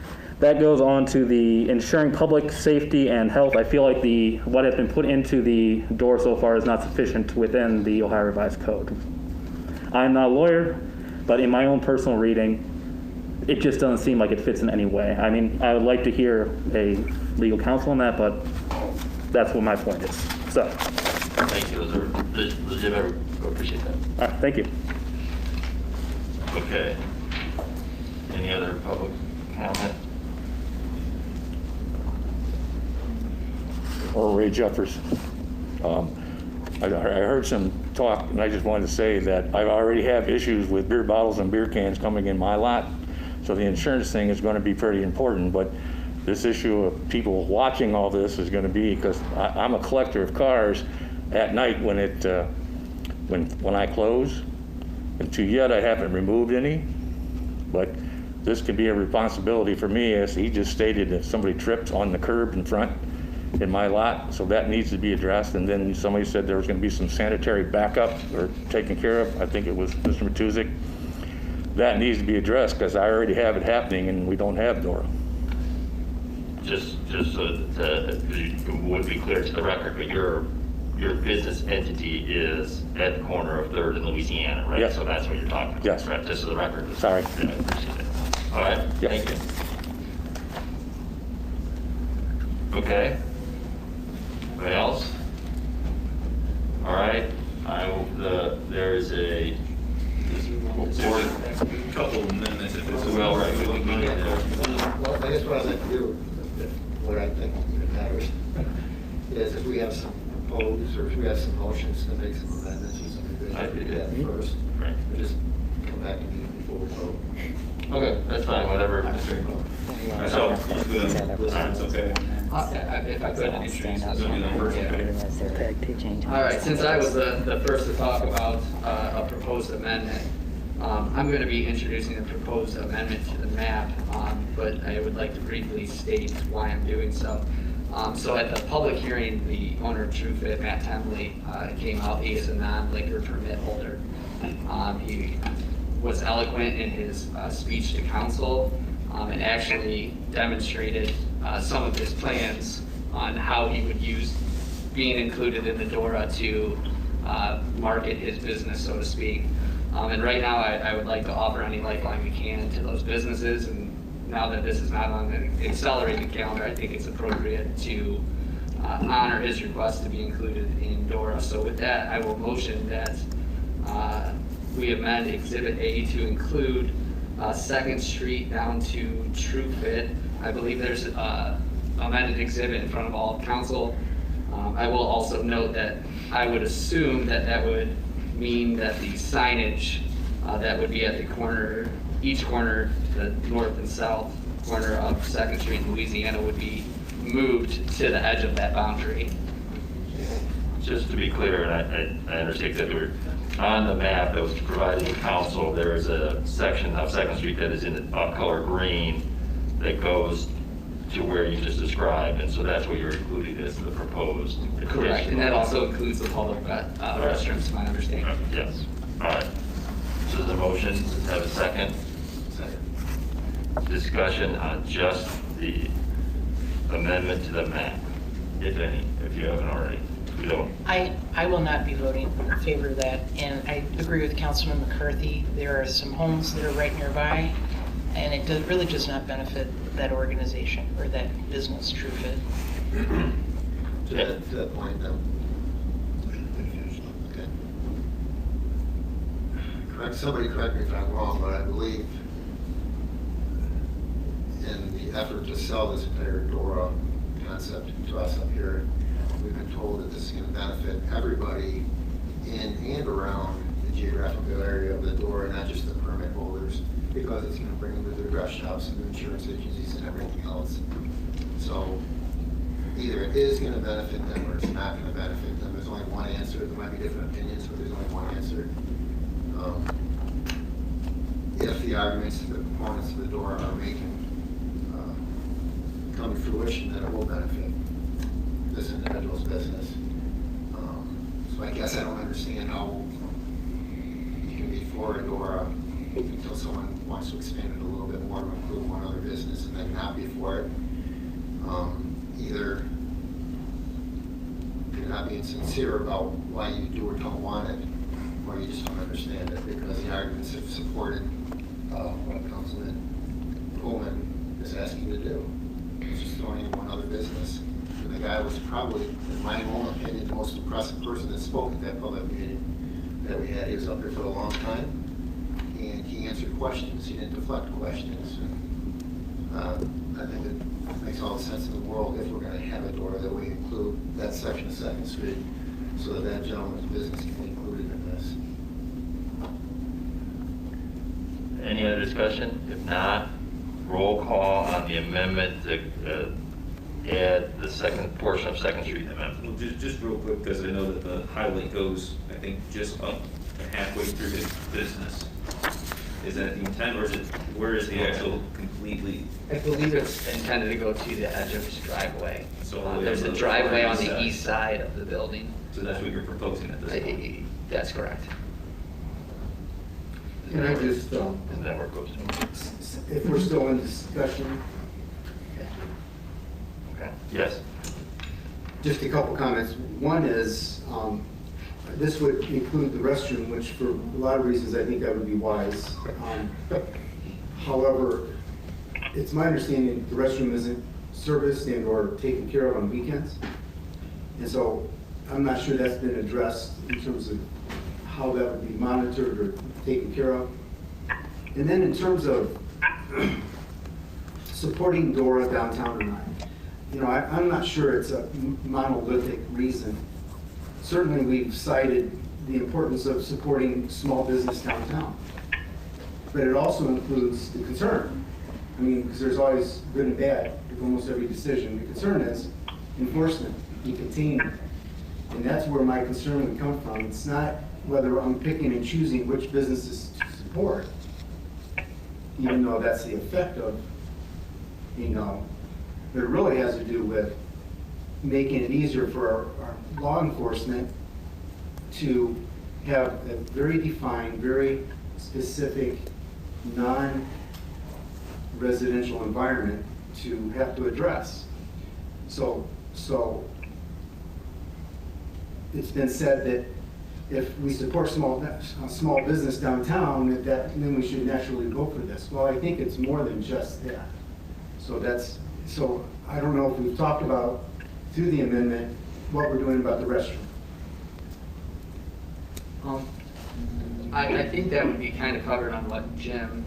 that goes on to the ensuring public safety and health. I feel like what has been put into the DORA so far is not sufficient within the Ohio Revised Code. I'm not a lawyer, but in my own personal reading, it just doesn't seem like it fits in any way. I mean, I would like to hear a legal counsel on that, but that's what my point is. So. Thank you. Those are legitimate. I appreciate that. All right, thank you. Okay. Any other public comment? Or Ray Jeffers. I heard some talk, and I just wanted to say that I already have issues with beer bottles and beer cans coming in my lot, so the insurance thing is going to be pretty important, but this issue of people watching all this is going to be, because I'm a collector of cars at night when I close, and to yet I haven't removed any, but this could be a responsibility for me, as he just stated, if somebody trips on the curb in front in my lot, so that needs to be addressed. And then somebody said there was going to be some sanitary backup or taken care of. I think it was Mr. Matuzik. That needs to be addressed, because I already have it happening and we don't have DORA. Just so that it would be clear to the record, but your business entity is at the corner of 3rd and Louisiana, right? Yes. So that's what you're talking about, Yes. right? Just so the record. Sorry. I appreciate it. All right, Yes. Thank you. Okay. Anybody else? All right, there is a board. There's a couple of amendments if it's. Well, right. Well, I guess what I'd like to do, what I think matters, is if we have some proposed, or if we have some motions to make some amendments or something, we have to do that first. Right. And just come back to me before we vote. Okay, that's fine, whatever. So, it's okay. If I could introduce this. Yeah. All right, since I was the first to talk about a proposed amendment, I'm going to be introducing a proposed amendment to the map, but I would like to briefly state why I'm doing so. So at the public hearing, the owner of TrueFit, Matt Temley, came out. He is a non-liquor permit holder. He was eloquent in his speech to council and actually demonstrated some of his plans on how he would use being included in the DORA to market his business, so to speak. And right now, I would like to offer any lifeline we can to those businesses. And now that this is not on the accelerated calendar, I think it's appropriate to honor his request to be included in DORA. So with that, I will motion that we amend Exhibit A to include 2nd Street down to True Fit. I believe there's an amended exhibit in front of all of council. I will also note that I would assume that that would mean that the signage that would be at the corner, each corner, the north and south corner of 2nd Street in Louisiana would be moved to the edge of that boundary. Just to be clear, and I understand exactly on the map that was provided to council, there is a section of 2nd Street that is in color green that goes to where you just described, and so that's what you're including as the proposed. Correct, and that also includes the public restrooms, to my understanding. Yes, all right. So the motion, have a second? Second. Discussion on just the amendment to the map, if any, if you haven't already. We don't. I will not be voting in favor of that, and I agree with Councilman McCarthy. There are some homes that are right nearby, and it really does not benefit that organization or that business, True Fit. To that point, though. Okay. Somebody correct me if I'm wrong, but I believe in the effort to sell this entire DORA concept to us up here, we've been told that this is going to benefit everybody in and around the geographical area of the DORA, not just the permit holders, because it's going to bring them to their dress shops and their insurance agencies and everything else. So either it is going to benefit them or it's not going to benefit them. There's only one answer. There might be different opinions, but there's only one answer. If the arguments that the proponents of the DORA are making come to fruition, then it will benefit this individual's business. So I guess I don't understand how you can be for a DORA until someone wants to expand it a little bit more to include one other business and then not be for it. Either you're not being sincere about why you do or don't want it, or you just don't understand it because the arguments have supported what Councilman Pullman is asking to do. It's just throwing in one other business. And the guy was probably, in my own opinion, the most impressive person that spoke at that public meeting that we had. He was up there for a long time, and he answered questions. He didn't deflect questions. And, I think it makes all the sense in the world if we're going to have a DORA that we include that section of 2nd Street so that that gentleman's business can be included in this. Any other discussion? If not, roll call on the amendment to add the second portion of 2nd Street amendment. Well, just real quick, because I know that the highlight goes, I think, just up halfway through his business. Is that the intent, or is it, where is the actual completely? I believe it's intended to go to the edge of his driveway. So there's a driveway on the east side of the building. So that's what you're proposing at this point? That's correct. Can I just, Isn't that where it goes to? if we're still in discussion, Okay. Yes. just a couple comments. One is, this would include the restroom, which for a lot of reasons I think that would be wise. However, it's my understanding the restroom isn't serviced and or taken care of on weekends. And so I'm not sure that's been addressed in terms of how that would be monitored or taken care of. And then in terms of supporting DORA downtown or not, you know, I'm not sure it's a monolithic reason. Certainly we've cited the importance of supporting small business downtown, but it also includes the concern. I mean, because there's always good and bad with almost every decision. The concern is enforcement and containment, and that's where my concern would come from. It's not whether I'm picking and choosing which businesses to support, even though that's the effect of, you know, but it really has to do with making it easier for our law enforcement to have a very defined, very specific, non-residential environment to have to address. So it's been said that if we support small business downtown, then we should naturally go for this. Well, I think it's more than just that. So I don't know if we've talked about through the amendment what we're doing about the restroom. I think that would be kind of covered on what Jim,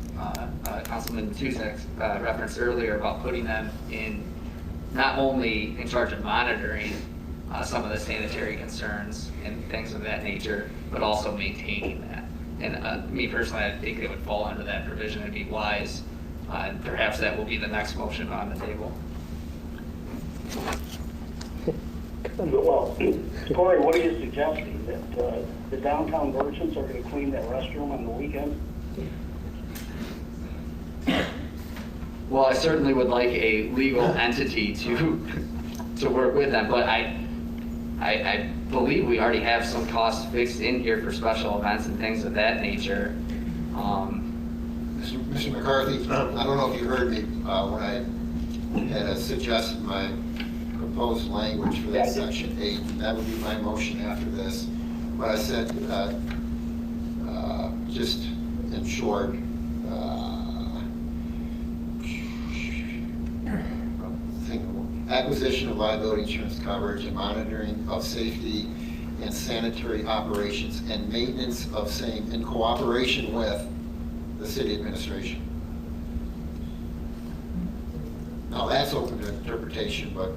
Councilman Matusek referenced earlier about putting them in, not only in charge of monitoring some of the sanitary concerns and things of that nature, but also maintaining that. And me personally, I think it would fall under that provision and be wise. Perhaps that will be the next motion on the table. Well, Corey, what are you suggesting? That the downtown merchants are going to clean that restroom on the weekend? Well, I certainly would like a legal entity to work with them, but I believe we already have some costs fixed in here for special events and things of that nature. Mr. McCarthy, I don't know if you heard me when I had suggested my proposed language for that section 8. That would be my motion after this. But I said, just in short, acquisition of liability insurance coverage and monitoring of safety and sanitary operations and maintenance of same in cooperation with the city administration. Now that's open to interpretation, but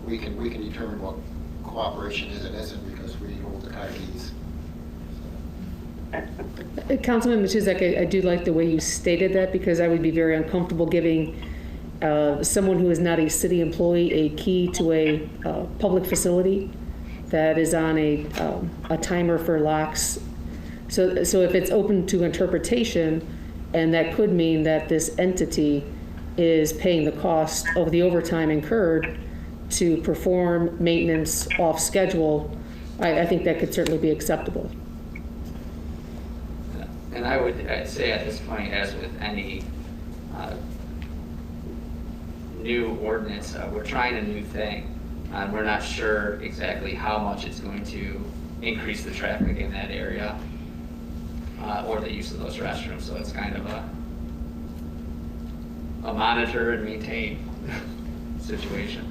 we can determine what cooperation is and isn't because we hold the car keys. Councilman Matusek, I do like the way you stated that because I would be very uncomfortable giving someone who is not a city employee a key to a public facility that is on a timer for locks. So if it's open to interpretation, and that could mean that this entity is paying the cost of the overtime incurred to perform maintenance off schedule, I think that could certainly be acceptable. And I'd say at this point, as with any new ordinance, we're trying a new thing. We're not sure exactly how much it's going to increase the traffic in that area or the use of those restrooms. So it's kind of a monitor and maintain situation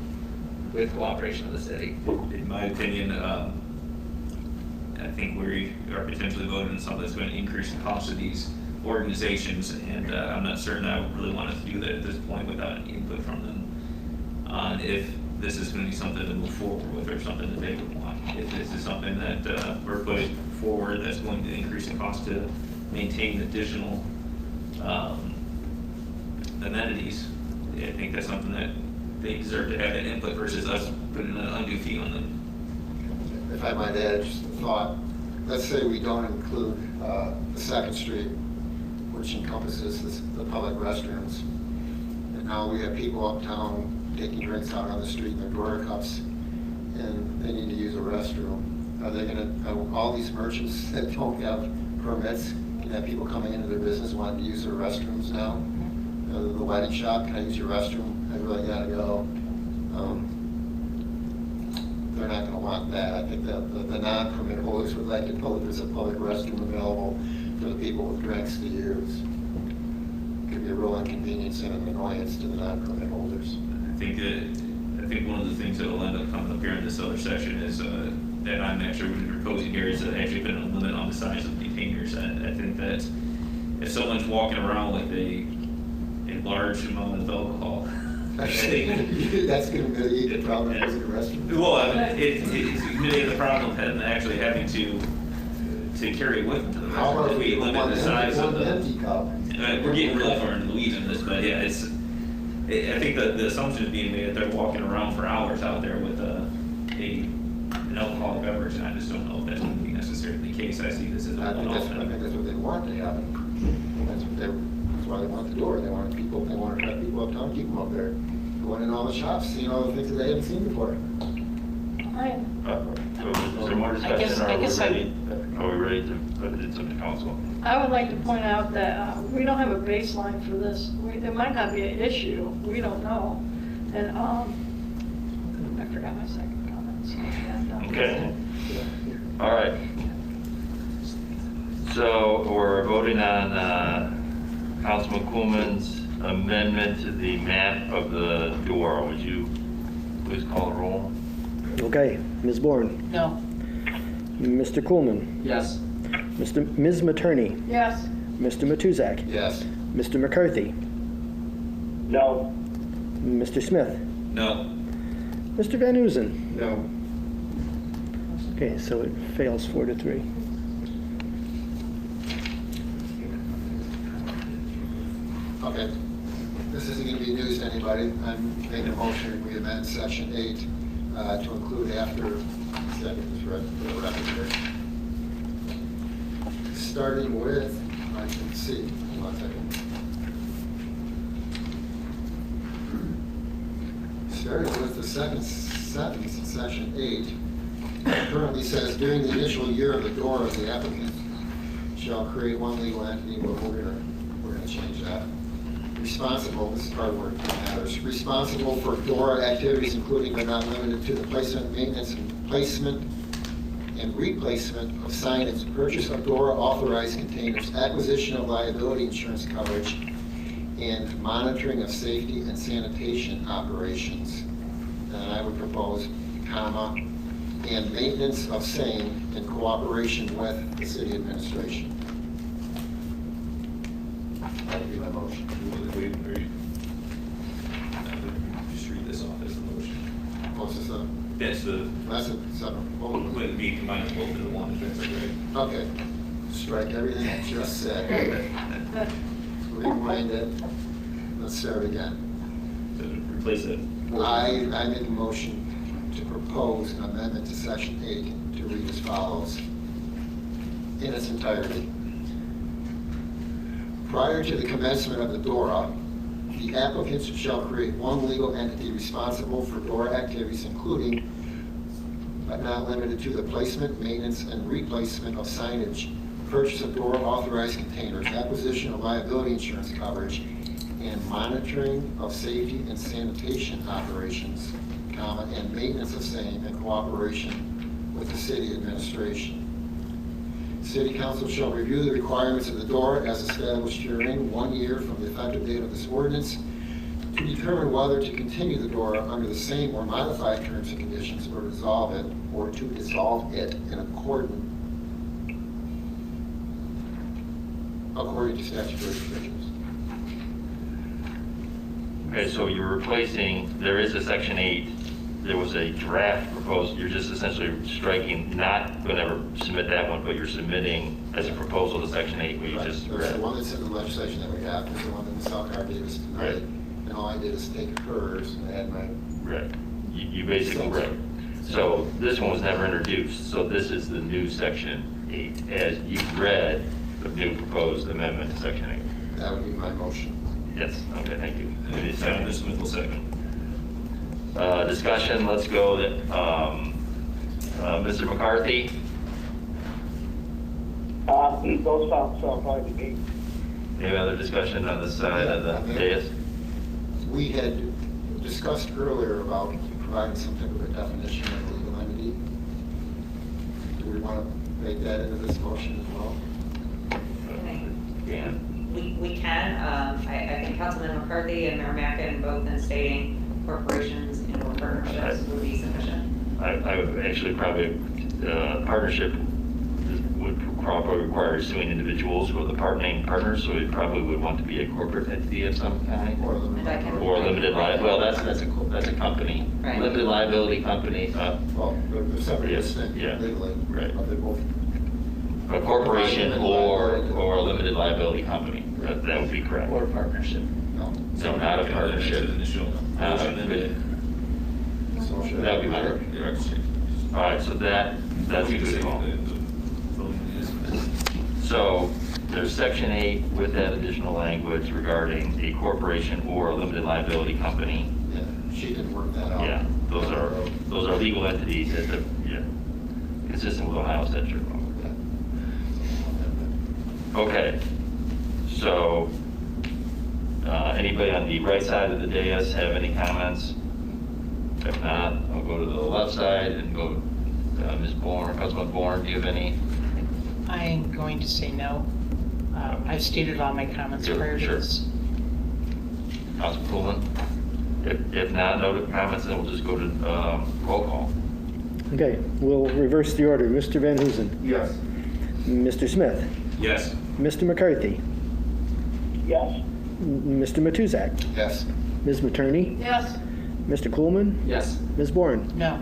with cooperation of the city. In my opinion, I think we are potentially voting on something that's going to increase the cost of these organizations, and I'm not certain I really want to do that at this point without any input from them on if this is going to be something to move forward with or something that they would want. If this is something that we're putting forward that's going to increase the cost to maintain additional amenities, I think that's something that they deserve to have an input versus us putting an undue fee on them. If I might add just a thought, let's say we don't include the 2nd Street, which encompasses the public restrooms. And now we have people uptown taking drinks out on the street in their door cups, and they need to use a restroom. Are they going to, all these merchants that don't have permits, can have people coming into their business wanting to use their restrooms now? The wedding shop, can I use your restroom? I really got to go. They're not going to want that. I think that the non-permit holders would like to know that there's a public restroom available for the people with drinks to use. It could be a real inconvenience and an annoyance to the non-permit holders. I think one of the things that will end up coming up here in this other section is that I'm actually proposing here is actually been a limit on the size of containers. I think that if someone's walking around with a large amount of alcohol, that's going to mitigate the problem of using a restroom. Well, it's mitigating the problem of them actually having to carry it with them to the restroom. If we limit the size of the empty cup. We're getting really far into the weeds in this, but yeah, I think the assumption is being made that they're walking around for hours out there with an alcoholic beverage, and I just don't know if that's going to be necessarily the case. I see this as a one-off. I think that's what they want to happen. That's why they want the door. They want to have people uptown, keep them up there, going in all the shops, seeing all the things that they haven't seen before. Is there more discussion, or are we ready to put it to the council? I would like to point out that we don't have a baseline for this. There might not be an issue. We don't know. And I forgot my second comment. So, yeah, okay. All right. So we're voting on Councilman Kuhlman's amendment to the map of the door. Would you please call the roll? Okay, Ms. Bourne. No. Mr. Kuhlman. Yes. Ms. Materney, Yes. Mr. Matuzak, Yes. Mr. McCarthy, No. Mr. Smith, No. Mr. Van Oozen. No. Okay, so it fails 4-3. Okay. This isn't going to be news to anybody. I'm making a motion, we amend section 8 to include after, second is read for the record here. Starting with, I can see, hold on a second. Starting with the second sentence in section 8, it currently says, during the initial year of the DORA, the applicant shall create one legal entity, but we're gonna change that. Responsible, this is part where it matters, responsible for DORA activities including but not limited to the placement, maintenance, and placement and replacement of signage, purchase of DORA authorized containers, acquisition of liability insurance coverage, and monitoring of safety and sanitation operations. And I would propose, comma, and maintenance of same in cooperation with the city administration. That would be my motion. Just read this off as a motion. What's this up? That's the, That's a seven. would be combined both into one, if that's okay. Okay. Strike everything I just said. Rewind it. Let's start again. To replace it. I make a motion to propose an amendment to section 8 to read as follows in its entirety. Prior to the commencement of the DORA, the applicants shall create one legal entity responsible for DORA activities, including but not limited to the placement, maintenance, and replacement of signage, purchase of DORA authorized containers, acquisition of liability insurance coverage, and monitoring of safety and sanitation operations, comma, and maintenance of same in cooperation with the city administration. City Council shall review the requirements of the DORA as established herein 1 year from the effective date of this ordinance to determine whether to continue the DORA under the same or modified terms and conditions or dissolve it in according to statutory provisions. Okay, so you're replacing, there is a section 8, there was a draft proposed, you're just essentially striking, not going to ever submit that one, but you're submitting as a proposal to section 8, where you Right. just There's the read. one that's in the legislation that we have, there's the one that Ms. Alcar gave us tonight, Right. and all I did is take hers and add my. Right. You basically read. So this one was never introduced, so this is the new section 8, as you read the new proposed amendment to section 8. That would be my motion. Yes, okay, thank you. And it's down this middle second. Discussion, let's go to Mr. McCarthy. Those sound fine to me. Any other discussion on this side of the dais? We had discussed earlier about providing some type of a definition of a legal entity. Do we want to make that into this motion as well? Yeah. We can. I think Councilman McCarthy and Mayor Mackin both in stating corporations and or partnerships would be sufficient. I would actually probably, partnership would probably require suing individuals who are the named partners, so it probably would want to be a corporate entity of some kind. Or limited liability, well, that's a company. Right. Limited liability company, Well, they're separate, Yes, distinct yeah. legally. Right. But they're both. a corporation or a limited liability company. That would be correct. Or partnership. No. So not a partnership. Initial motion, and then That would be my, all right, so that's a good call. So there's section 8 with that additional language regarding a corporation or a limited liability company. Yeah, she didn't work that out. Yeah, those are legal entities that are, yeah, consistent with Ohio statute. Okay, so anybody on the right side of the dais have any comments? If not, I'll go to the left side and go Ms. Bourne, Councilman Bourne, do you have any? I'm going to say no. I've stated all my comments prior to this. Councilman Coolman? If not, no comments, then we'll just go to roll call. Okay, we'll reverse the order. Mr. Van Hoosen. Yes. Mr. Smith? Yes. Mr. McCarthy? Yes. Mr. Matuzak? Yes. Ms. Materney? Yes. Mr. Coolman? Yes. Ms. Bourne? No.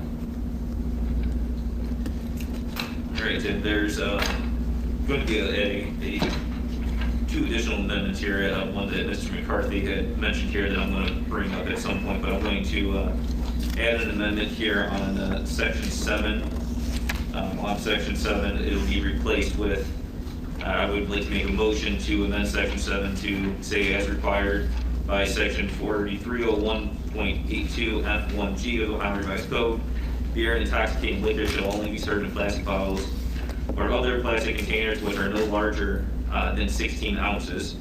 All right, and there's going to be a two additional amendments here. One that Mr. McCarthy had mentioned here that I'm going to bring up at some point, but I'm going to add an amendment here on section 7. On section 7, it'll be replaced with, I would like to make a motion to amend section 7 to say as required by section 4301.82 F1G of the Ohio Revised Code, beer and intoxicating liquor shall only be served in plastic bottles or other plastic containers which are no larger than 16 ounces,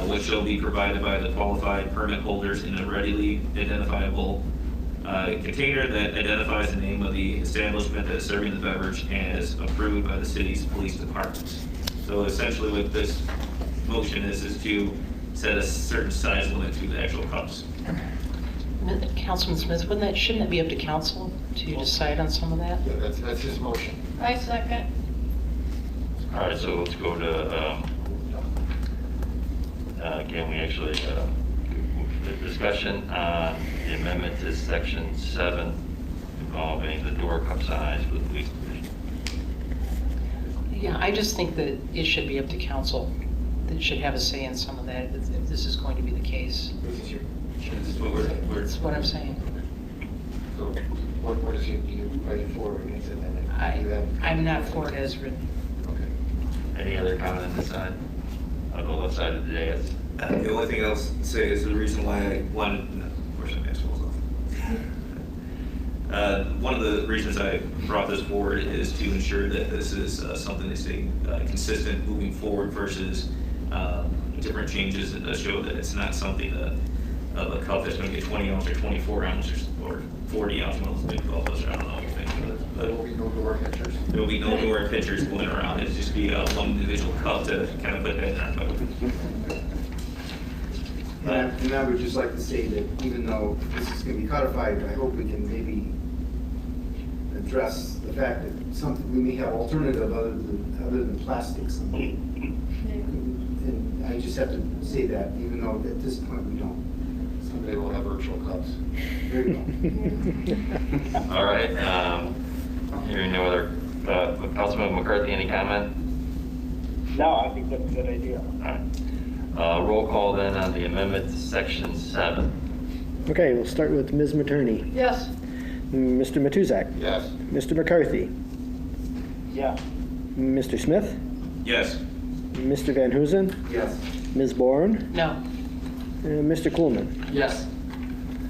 which shall be provided by the qualified permit holders in a readily identifiable container that identifies the name of the establishment that is serving the beverage and is approved by the city's police department. So essentially what this motion is to set a certain size limit to the actual cups. Councilman Smith, shouldn't that be up to council to decide on some of that? Yeah, that's his motion. I second. All right, so let's go to, again, we actually, the discussion on the amendment to section 7 involving the door cup size with least. Yeah, I just think that it should be up to council. That should have a say in some of that if this is going to be the case. That's what I'm saying. So what is you ready for against it then? I'm not for it as written. Okay. Any other comment on this side? On the left side of the dais? The only thing I'll say is the reason why I wanted, where's my mask off? One of the reasons I brought this forward is to ensure that this is something that's consistent moving forward versus different changes that does show that it's not something of a cup that's going to get 20 ounce or 24 ounce or 40 ounce, one of those big bubbles, I don't know. There will be no door pitchers. There will be no door pitchers going around. It'll just be one individual cup to kind of put that in our boat. And I would just like to say that even though this is going to be codified, I hope we can maybe address the fact that we may have alternative other than plastics. And I just have to say that, even though at this point we don't. Someday we'll have virtual cups. There you go. All right, hearing no other, Councilman McCarthy, any comment? No, I think that's a good idea. All right. Roll call then on the amendment to section 7. Okay, we'll start with Ms. Materney. Yes. Mr. Matuzak? Yes. Mr. McCarthy? Yes. Mr. Smith? Yes. Mr. Van Huzen? Yes. Ms. Bourne? No. Mr. Coolman? Yes.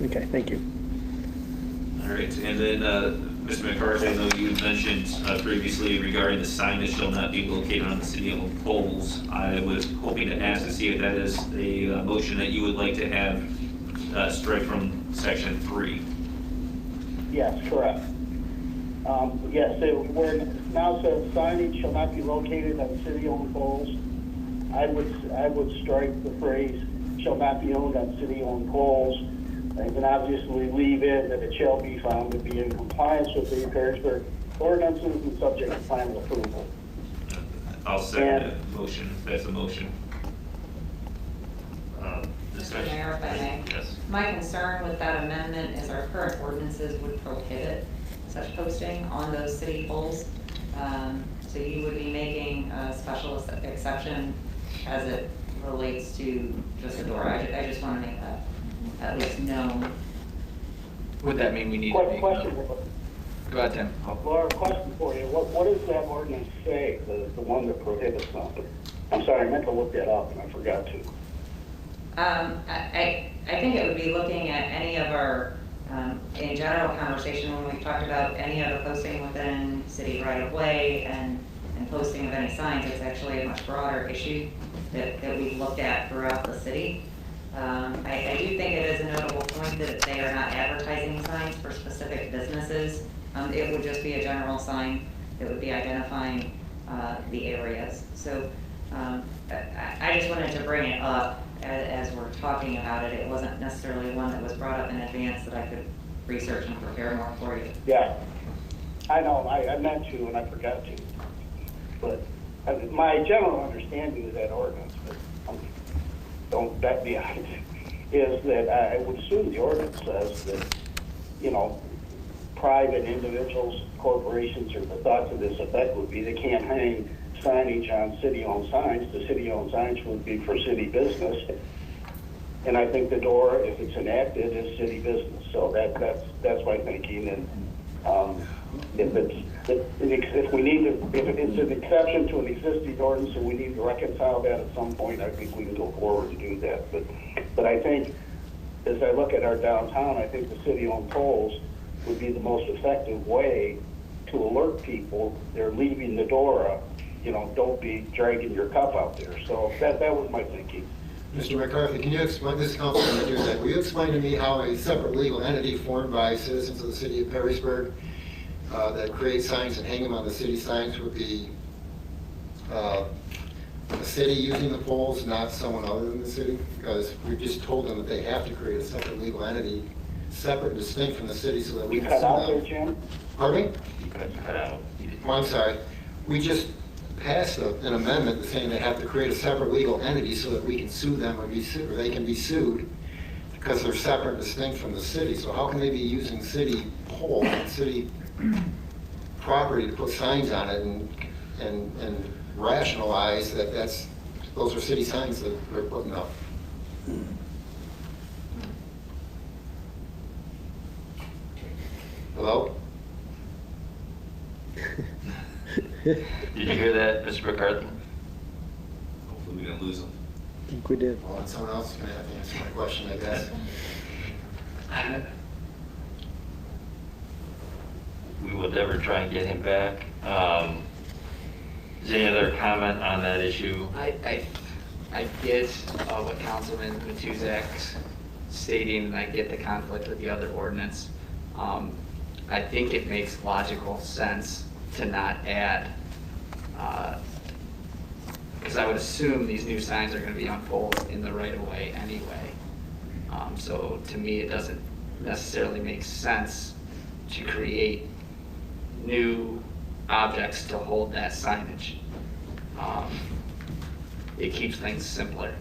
Okay, thank you. All right, and then, Mr. McCarthy, I know you mentioned previously regarding the sign that shall not be located on the city-owned poles. I was hoping to ask to see if that is a motion that you would like to have strike from section 3. Yes, correct. Yes, where it now says signage shall not be located on city-owned poles, I would strike the phrase shall not be owned on city-owned poles, and then obviously leave in that it shall be found to be in compliance with the Perrysburg ordinances and subject to final approval. I'll second that motion, if that's a motion. Mr. Mayor, if I may. Yes. My concern with that amendment is our current ordinances would prohibit such posting on those city poles. So you would be making a special exception as it relates to just a door. I just want to make that at least known. Would that mean we need to make? Question. Go ahead, Tim. Laura, question for you. What does that ordinance say, the one that prohibits something? I'm sorry, I meant to look that up and I forgot to. I think it would be looking at any of our, in general conversation, when we've talked about any of the posting within city right of way and posting of any signs, it's actually a much broader issue that we've looked at throughout the city. I do think it is a notable point that they are not advertising signs for specific businesses. It would just be a general sign that would be identifying the areas. So I just wanted to bring it up as we're talking about it. It wasn't necessarily one that was brought up in advance that I could research and prepare more for you. Yeah, I know, I meant to and I forgot to, but My general understanding of that ordinance, but don't bet me on it, is that I would assume the ordinance says that, you know, private individuals, corporations, or the thoughts of this effect would be they can't hang signage on city-owned signs. The city-owned signs would be for city business. And I think the door, if it's enacted, is city business. So that's my thinking. And if we need to, if it's an exception to an existing ordinance and we need to reconcile that at some point, I think we can go forward to do that. But I think, as I look at our downtown, I think the city-owned poles would be the most effective way to alert people they're leaving the door up. You know, don't be dragging your cup out there. So that was my thinking. Mr. McCarthy, can you explain, this Councilman Duzak, will you explain to me how a separate legal entity formed by citizens of the city of Perrysburg that creates signs and hang them on the city signs would be the city using the poles, not someone other than the city? Because we just told them that they have to create a separate legal entity, separate and distinct from the city, so that we can cut sue out them. there, Jim? Pardon me? You cut out. Oh, I'm sorry. We just passed an amendment saying they have to create a separate legal entity so that we can sue them or they can be sued because they're separate and distinct from the city. So how can they be using city poles and city property to put signs on it and rationalize that those are city signs that they're putting up? Hello? Did you hear that, Mr. McCarthy? Hopefully we didn't lose them. I think we did. Well, someone else is going to have to answer my question, I guess. We will endeavor to try and get him back. Is there any other comment on that issue? I get what Councilman Matuzak's stating, and I get the conflict with the other ordinance. I think it makes logical sense to not add, because I would assume these new signs are going to be on poles in the right of way anyway. So to me, it doesn't necessarily make sense to create new objects to hold that signage. It keeps things simpler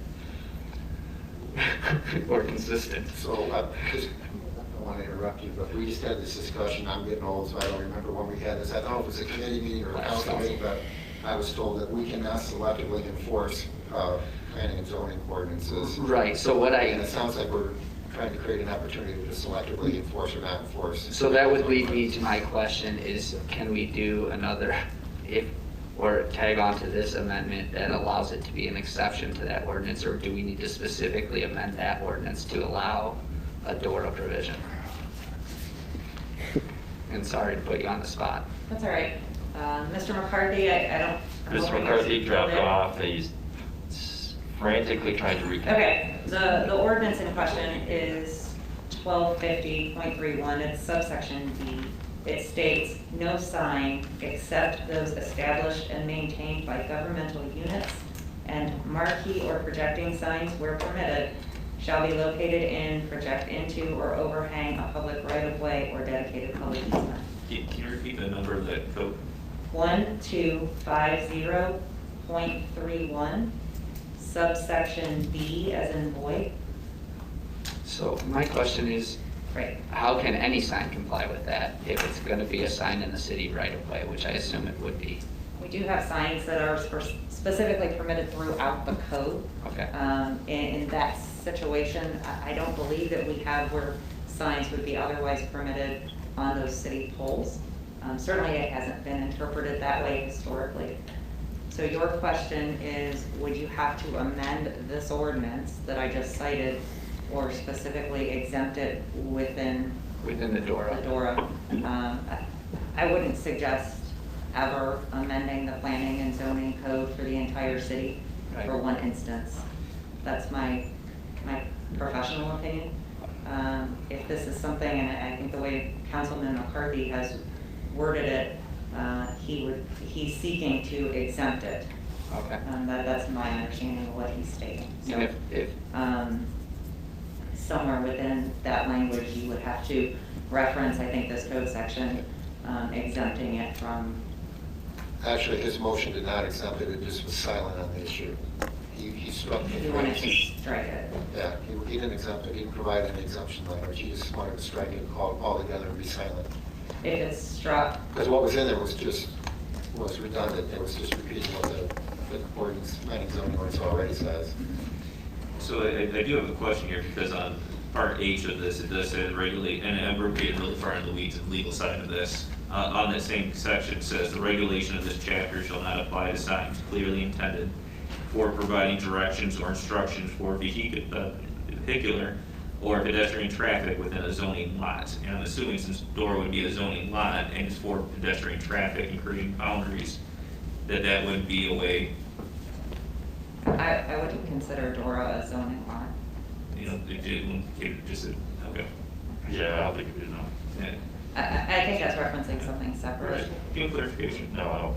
or consistent. So I don't want to interrupt you, but we just had this discussion. I'm getting old, so I don't remember when we had this. I don't know if it was a committee meeting or a council meeting, but I was told that we cannot selectively enforce planning and zoning ordinances. Right, so And it sounds like we're trying to create an opportunity to selectively enforce or not enforce. So that would lead me to my question is, can we do another, or tag on to this amendment that allows it to be an exception to that ordinance, or do we need to specifically amend that ordinance to allow a DORA provision? And sorry to put you on the spot. That's all right. Mr. McCarthy, I don't. Mr. McCarthy dropped off. He's frantically trying to reconnect. Okay, the ordinance in question is 1250.31, it's subsection B. It states, "No sign except those established and maintained by governmental units and marquee or projecting signs where permitted shall be located in, project into, or overhang a public right-of-way or dedicated public easement." Can you repeat the number of that code? 1250.31, subsection B as in boy. So my question is, Right. how can any sign comply with that if it's going to be a sign in the city right of way, which I assume it would be? We do have signs that are specifically permitted throughout the code. Okay. In that situation, I don't believe that we have where signs would be otherwise permitted on those city poles. Certainly it hasn't been interpreted that way historically. So your question is, would you have to amend this ordinance that I just cited or specifically exempt it within the DORA? The DORA. I wouldn't suggest ever amending the planning and zoning code for the entire city for one instance. That's my professional opinion. If this is something, and I think the way Councilman McCarthy has worded it, he's seeking to exempt it. Okay. That's my understanding of what he's stating. So, And if somewhere within that language, you would have to reference, I think, this code section exempting it from Actually, his motion did not exempt it, it just was silent on the issue. He struck the He wanted to strike it. Yeah, he didn't exempt it, he didn't provide an exemption language, he just wanted to strike it all together and be silent. If it's struck, Because what was in there was redundant, it was just repeating what the ordinance, planning zoning ordinance already says. So I do have a question here, because on part H of this, it does say the regulate, and we're getting really far in the weeds of the legal side of this. On that same section, it says the regulation of this chapter shall not apply to signs clearly intended for providing directions or instructions for vehicular or pedestrian traffic within a zoning lot. And I'm assuming since Dora would be a zoning lot and it's for pedestrian traffic and creating boundaries, that wouldn't be a way, I wouldn't consider Dora a zoning lot. you know, it just, okay. Yeah, I don't think you do, no. Yeah. I think that's referencing something separate. Right. Give clarification. No,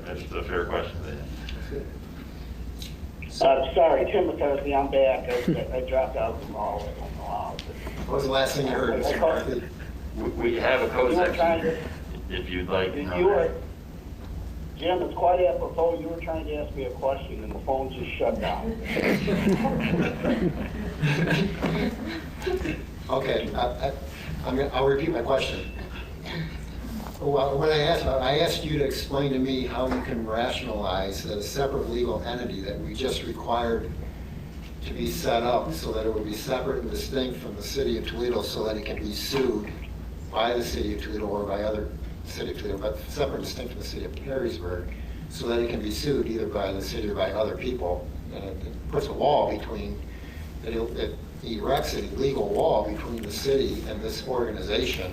that's a fair question. Sorry, Tim McCarthy, I'm back. I dropped out of the mall. I don't know how. What was the last thing you heard, Mr. Murphy? We have a code You were trying section, to- if you'd like. You were, Jim, it's quite apropos, you were trying to ask me a question and the phone just shut down. Okay, I'll repeat my question. Well, when I asked you to explain to me how you can rationalize that a separate legal entity that we just required to be set up so that it would be separate and distinct from the city of Toledo so that it can be sued by the city of Toledo or by other city of Toledo, but separate and distinct from the city of Perrysburg, so that it can be sued either by the city or by other people. And it puts a wall between, it erects a legal wall between the city and this organization.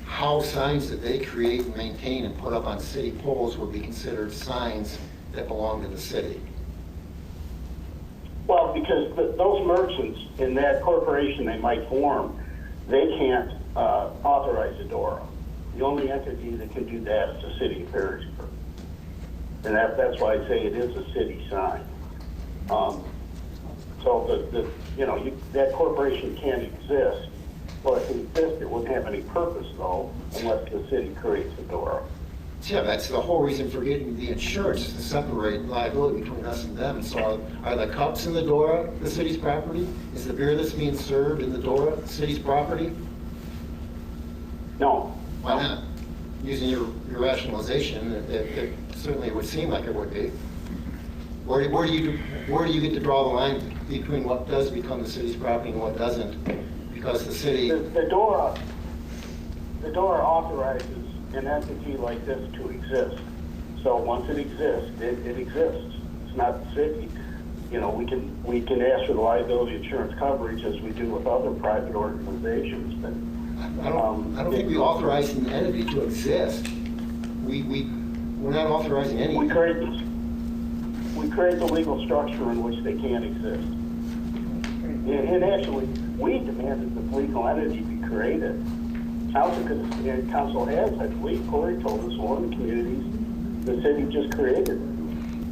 How signs that they create and maintain and put up on city poles would be considered signs that belong to the city? Well, because those merchants in that corporation they might form, they can't authorize a DORA. The only entity that can do that is the city of Perrysburg. And that's why I say it is a city sign. So that corporation can't exist. Well, if it existed, it wouldn't have any purpose though, unless the city creates a DORA. Yeah, that's the whole reason for getting the insurance, is to separate liability between us and them. So are the cups in the DORA the city's property? Is the beer that's being served in the DORA the city's property? No. Why not? Using your rationalization, it certainly would seem like it would be. Where do you get to draw the line between what does become the city's property and what doesn't? Because the city... The DORA authorizes an entity like this to exist. So once it exists, it exists. It's not the city. You know, we can ask for the liability insurance coverage as we do with other private organizations, but I don't think we authorize an entity to exist. We're not authorizing any. We create the legal structure in which they can't exist. And actually, we demanded the legal entity be created. Council has, I believe, Corey told us, one of the communities, the city just created.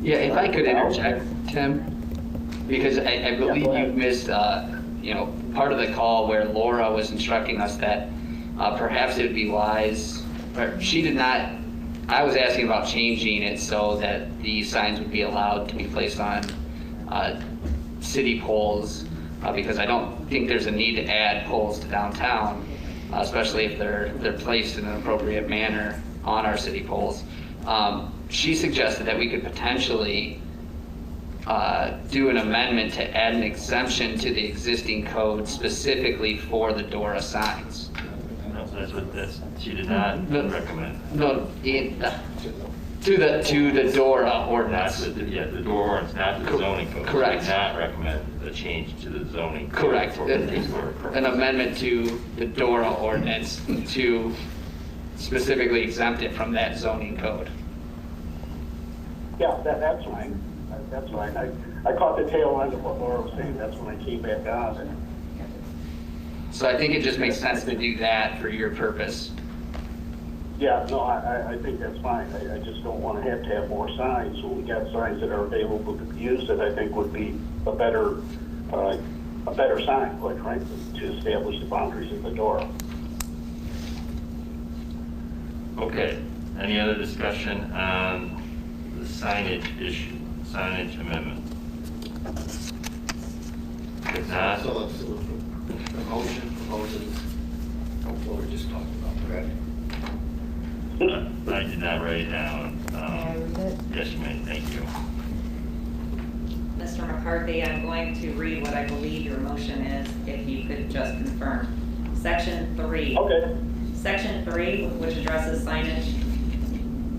Yeah, if I could interject, Tim, because I believe you missed, part of the call where Laura was instructing us that perhaps it would be wise, or she did not, I was asking about changing it so that the signs would be allowed to be placed on city poles, because I don't think there's a need to add poles to downtown, especially if they're placed in an appropriate manner on our city poles. She suggested that we could potentially do an amendment to add an exemption to the existing code specifically for the DORA signs. She did not recommend. No, to the DORA ordinance. The DORA ordinance, not the zoning code. Correct. She did not recommend a change to the zoning code. Correct. For historic purposes. An amendment to the DORA ordinance to specifically exempt it from that zoning code. Yeah, that's fine. That's fine. I caught the tail end of what Laura was saying. That's when I came back on. So I think it just makes sense to do that for your purpose. Yeah, no, I think that's fine. I just don't want to have more signs. When we got signs that are available to be used, that I think would be a better sign, quite frankly, to establish the boundaries of the DORA. Okay, Any other discussion on the signage issue, signage amendment? If not, So the motion proposes what we just talked about, correct? I did not write it down. Yes, you may, thank you. Mr. McCarthy, I'm going to read what I believe your motion is, if you could just confirm. Section 3. Okay. Section 3, which addresses signage,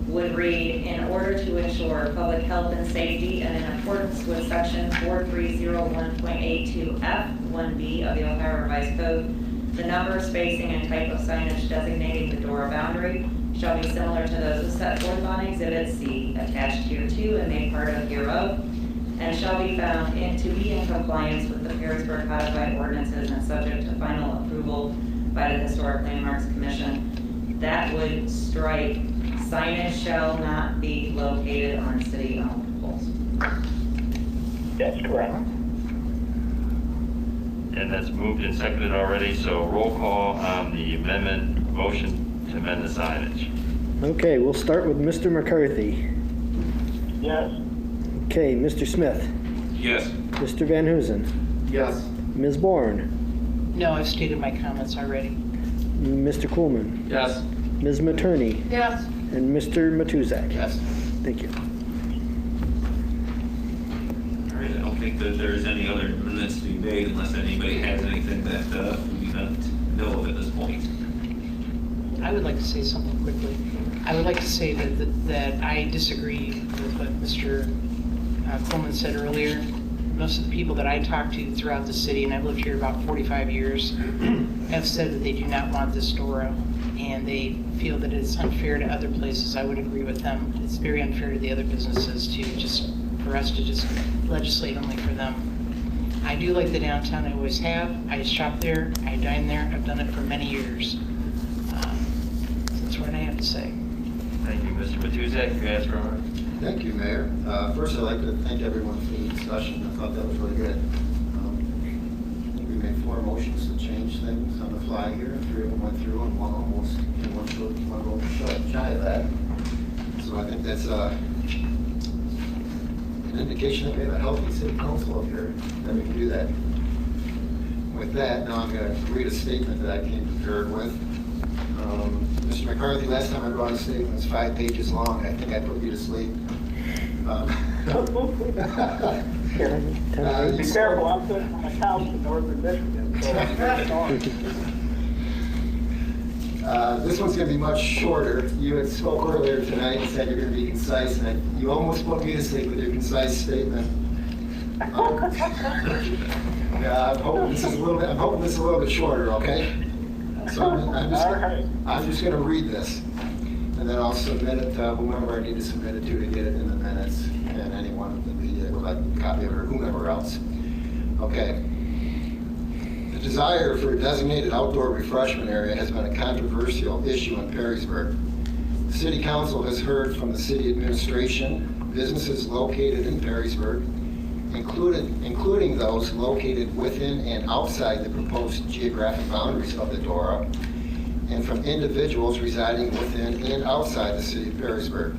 would read, in order to ensure public health and safety and in accordance with section 4301.82F1B of the Ohio Revised Code, the number, spacing, and type of signage designating the DORA boundary shall be similar to those set forth on Exhibit C, attached here to and made part of hereof, and shall be found to be in compliance with the Perrysburg codified ordinances and subject to final approval by the Historic Landmarks Commission. That would strike, signage shall not be located on city-owned poles. That's correct. And that's moved and seconded already, so roll call on the amendment, motion to amend the signage. Okay, we'll start with Mr. McCarthy. Yes. Okay, Mr. Smith. Yes. Mr. Van Huzen. Yes. Ms. Bourne. No, I've stated my comments already. Mr. Coolman. Yes. Ms. Materney. Yes. And Mr. Matuzak. Yes. Thank you. All right, I don't think that there's any other amendments to be made unless anybody has anything that we don't know of at this point. I would like to say something quickly. I would like to say that I disagree with what Mr. Coleman said earlier. Most of the people that I talk to throughout the city, and I've lived here about 45 years, have said that they do not want this DORA, and they feel that it's unfair to other places. I would agree with them. It's very unfair to the other businesses for us to just legislate only for them. I do like the downtown, I always have. I shop there, I dine there, I've done it for many years. That's what I have to say. Thank you, Mr. Matuzak. You asked for Thank you, Mayor. First, I'd like to thank everyone for the discussion. I thought that was really good. I think we made 4 motions to change things on the fly here. 3 of them went through, and one almost, and one vote shy of that. So I think that's an indication that we have a healthy city council up here, that we can do that. With that, now I'm going to read a statement that I came prepared with. Mr. McCarthy, last time I brought a statement, it was 5 pages long. I think I put you to sleep. Be careful, I'm sitting on a couch in northern Michigan. This one's going to be much shorter. You had spoke earlier tonight and said you're going to be concise, and you almost put me to sleep with your concise statement. Yeah, I'm hoping this is a little bit shorter, okay? So I'm just going to read this, and then I'll submit it to whomever I need to submit it to get it in the minutes, and anyone in the media would like a copy of it, or whomever else. Okay. The desire for a designated outdoor refreshment area has been a controversial issue in Perrysburg. The City Council has heard from the city administration, businesses located in Perrysburg, including those located within and outside the proposed geographic boundaries of the DORA, and from individuals residing within and outside the city of Perrysburg.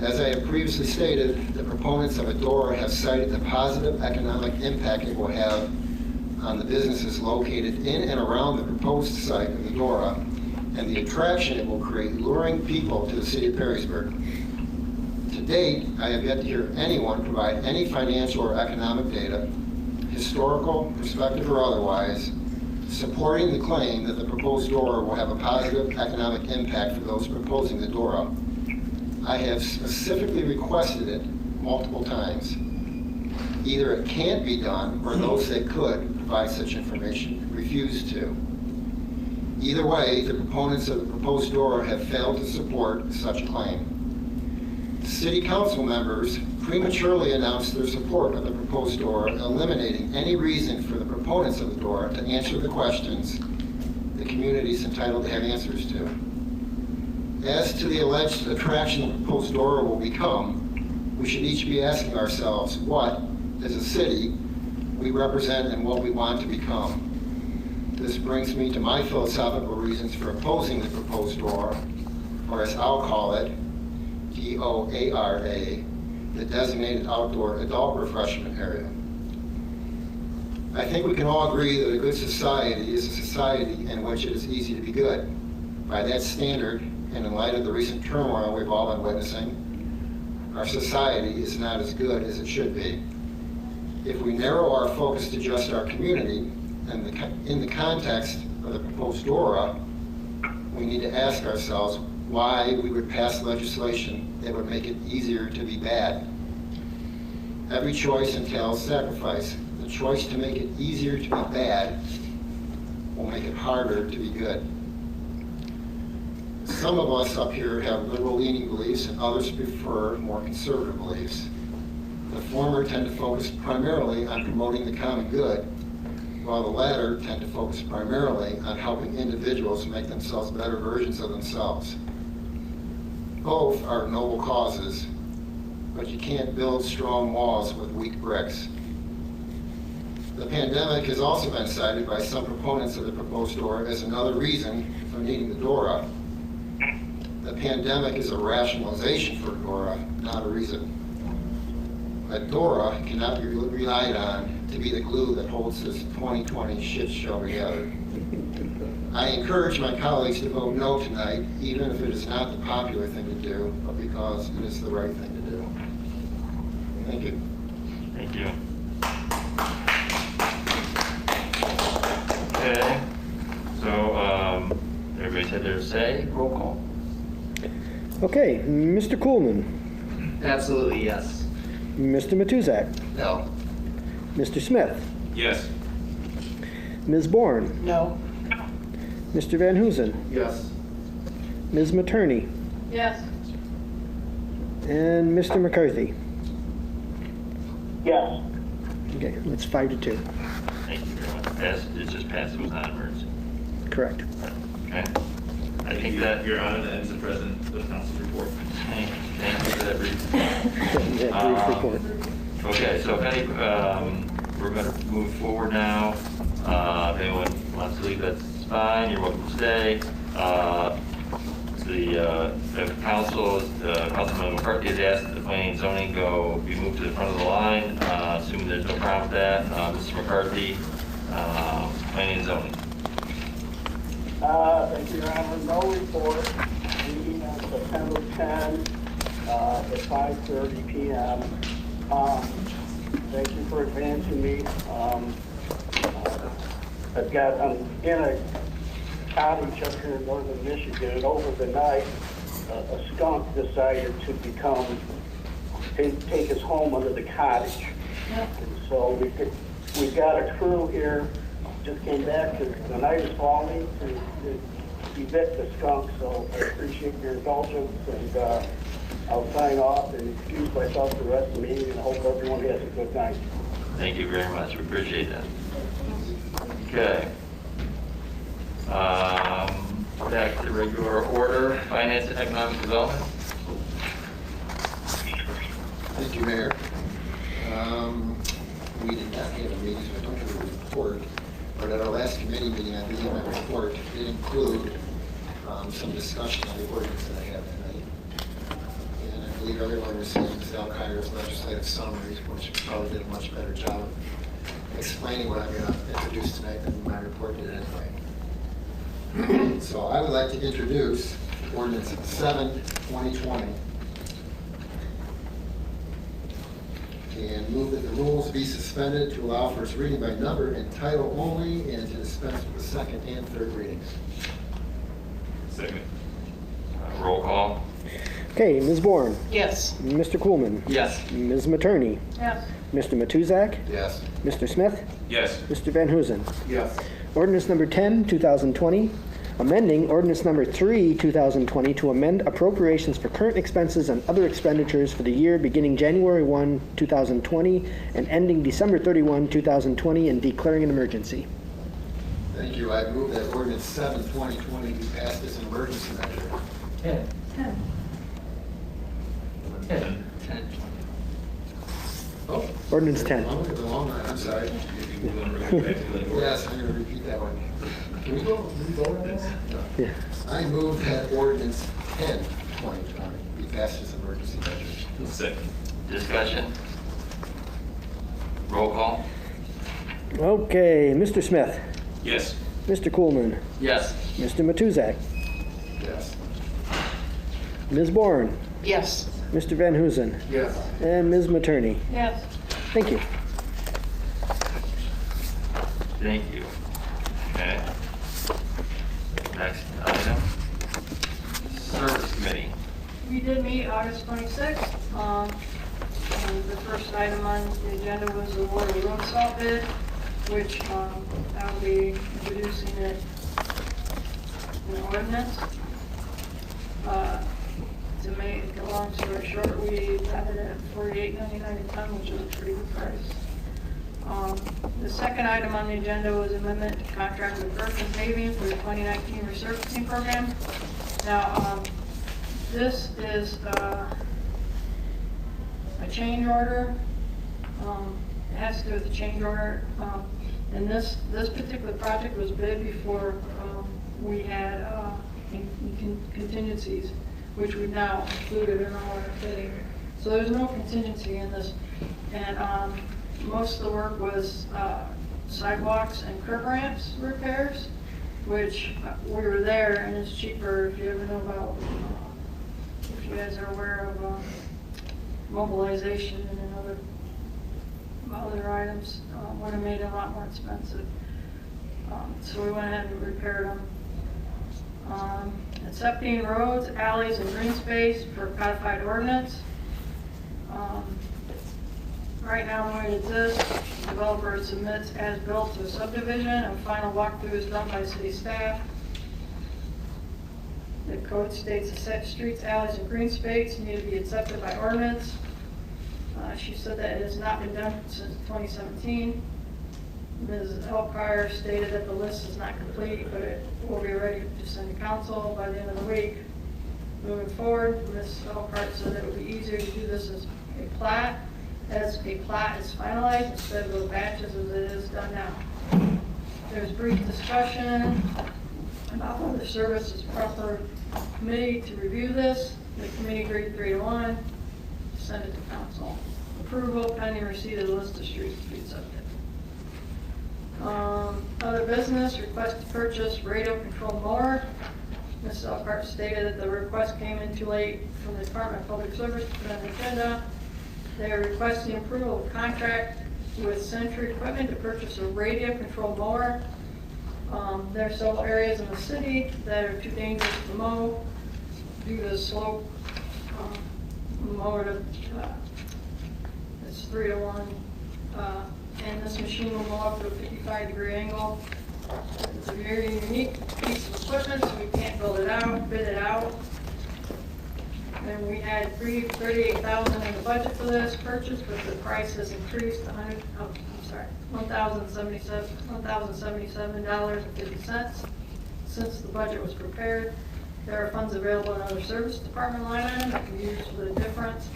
As I have previously stated, the proponents of a DORA have cited the positive economic impact it will have on the businesses located in and around the proposed site of the DORA, and the attraction it will create, luring people to the city of Perrysburg. To date, I have yet to hear anyone provide any financial or economic data, historical, perspective, or otherwise, supporting the claim that the proposed DORA will have a positive economic impact for those proposing the DORA. I have specifically requested it multiple times. Either it can't be done, or those that could provide such information refuse to. Either way, the proponents of the proposed DORA have failed to support such a claim. City council members prematurely announced their support of the proposed DORA, eliminating any reason for the proponents of the DORA to answer the questions the community is entitled to have answers to. As to the alleged attraction the proposed DORA will become, we should each be asking ourselves what, as a city, we represent and what we want to become. This brings me to my philosophical reasons for opposing the proposed DORA. or as I'll call it, DOARA, the Designated Outdoor Adult Refreshment Area. I think we can all agree that a good society is a society in which it is easy to be good. By that standard, and in light of the recent turmoil we've all been witnessing, our society is not as good as it should be. If we narrow our focus to just our community, and in the context of the proposed DORA, we need to ask ourselves why we would pass legislation that would make it easier to be bad. Every choice entails sacrifice. The choice to make it easier to be bad will make it harder to be good. Some of us up here have liberal-leaning beliefs and others prefer more conservative beliefs. The former tend to focus primarily on promoting the common good, while the latter tend to focus primarily on helping individuals make themselves better versions of themselves. Both are noble causes, but you can't build strong walls with weak bricks. The pandemic has also been cited by some proponents of the proposed DORA as another reason for needing the DORA. The pandemic is a rationalization for DORA, not a reason. A DORA cannot be relied on to be the glue that holds this 2020 shit show together. I encourage my colleagues to vote no tonight, even if it is not the popular thing to do, but because it is the right thing to do. Thank you. Thank you. Okay, so everybody said their say, roll call. Okay, Mr. Coolman, Absolutely, yes. Mr. Matuzak, No. Mr. Smith, Yes. Ms. Bourne, No. Mr. Van Huzen, Yes. Ms. Materney, Yes. and Mr. McCarthy. Yes. Okay, that's 5-2. Thank you very much. It just passed, it was not emergency. Correct. Okay. I think that, Your Honor, that ends the President of the Council's report. thank you for that brief. That brief report. Okay, so if any, we're going to move forward now. If anyone wants to leave, that's fine, you're welcome to stay. The council, Councilman McCarthy has asked that the planning and zoning be moved to the front of the line, assuming there's no problem with that. Mr. McCarthy, planning and zoning. Thank you, Your Honor. No report. Meeting on September 10 at 5:30 p.m. Thank you for advancing me. I'm in a cottage up here in northern Michigan, and over the night, a skunk decided to take his home under the cottage. And so we've got a crew here. Just came back, the night is falling to evict the skunk, so I appreciate your indulgence, and I'll sign off and excuse myself for the rest of the meeting, and hope everyone has a good night. Thank you very much, we appreciate that. Okay. Back to regular order, finance and economic development. Thank you, Mayor. We did not have a meeting, so I don't have a report. But at our last committee meeting, I believe my report did include some discussion on the ordinance that I have tonight. And I believe everyone received Ms. Alkire's legislative summaries, which probably did a much better job of explaining what I'm going to introduce tonight than my report did anyway. So I would like to introduce ordinance 7/2020 and move that the rules be suspended to allow for its reading by number and title only, and to dispense with the second and third readings. Second. Roll call. Okay, Ms. Bourne, Yes. Mr. Coolman, Yes. Ms. Materney, Yes. Mr. Matuzak, Yes. Mr. Smith, Yes. Mr. Van Huzen. Yes. Ordinance number 10, 2020, amending ordinance number 3, 2020 to amend appropriations for current expenses and other expenditures for the year beginning January 1, 2020 and ending December 31, 2020 and declaring an emergency. Thank you. I move that ordinance 7/2020 be passed as an emergency measure. 10. 10. 10. Oh. Ordinance 10. The long one, I'm sorry. If you want to repeat back to the order. Yes, I'm going to repeat that one. Can we go on that? No. Yeah. I move that ordinance 10/2020 be passed as emergency measures. Second. Discussion? Roll call? Okay, Mr. Smith, Yes. Mr. Coolman, Yes. Mr. Matuzak, Yes. Ms. Bourne, Yes. Mr. Van Huzen, Yes. and Ms. Materney. Yes. Thank you. Thank you. Okay. Next item. Service Committee. We did meet August 26th. And the first item on the agenda was the water room salt bid, which I'll be introducing it in ordinance. To make a long story short, we got it at $48.99 a ton, which is a pretty good price. The second item on the agenda was amendment to contract with Berkman Paving for the 2019 resurfacing program. Now, this is a change order. It has to do with the change order. And this particular project was bid before we had contingencies, which we've now included in our bidding. So there's no contingency in this. And most of the work was sidewalks and curb ramps repairs, which we were there, and it's cheaper if you ever know about, if you guys are aware of mobilization and other items, would have made it a lot more expensive. So we went ahead and repaired them. Accepting roads, alleys, and green space for codified ordinance. Right now, the way it exists, developer submits as built to a subdivision, and final walkthrough is done by city staff. The code states the set streets, alleys, and green space need to be accepted by ordinance. She said that it has not been done since 2017. Ms. Elkhart stated that the list is not complete, but it will be ready to send to council by the end of the week. Moving forward, Ms. Elkhart said that it would be easier to do this as a plat is finalized instead of batches as it is done now. There's brief discussion about whether service is proper committee to review this. The committee agreed 3-1 to send it to council. Approval pending receipt of the list of streets to be accepted. Other business, request to purchase radio control mower. Ms. Elkhart stated that the request came in too late from the Department of Public Service to put on the agenda. They are requesting approval of contract with Century Equipment to purchase a radio control mower. There are several areas in the city that are too dangerous to mow due to the slope. Mower to, it's 3-1. And this machine will go up to a 55-degree angle. It's a very unique piece of equipment, so we can't bid it out. And we had $38,000 in the budget for this purchase, but the price has increased $1,077.50 since the budget was prepared. There are funds available in other service department line items that can be used for the difference,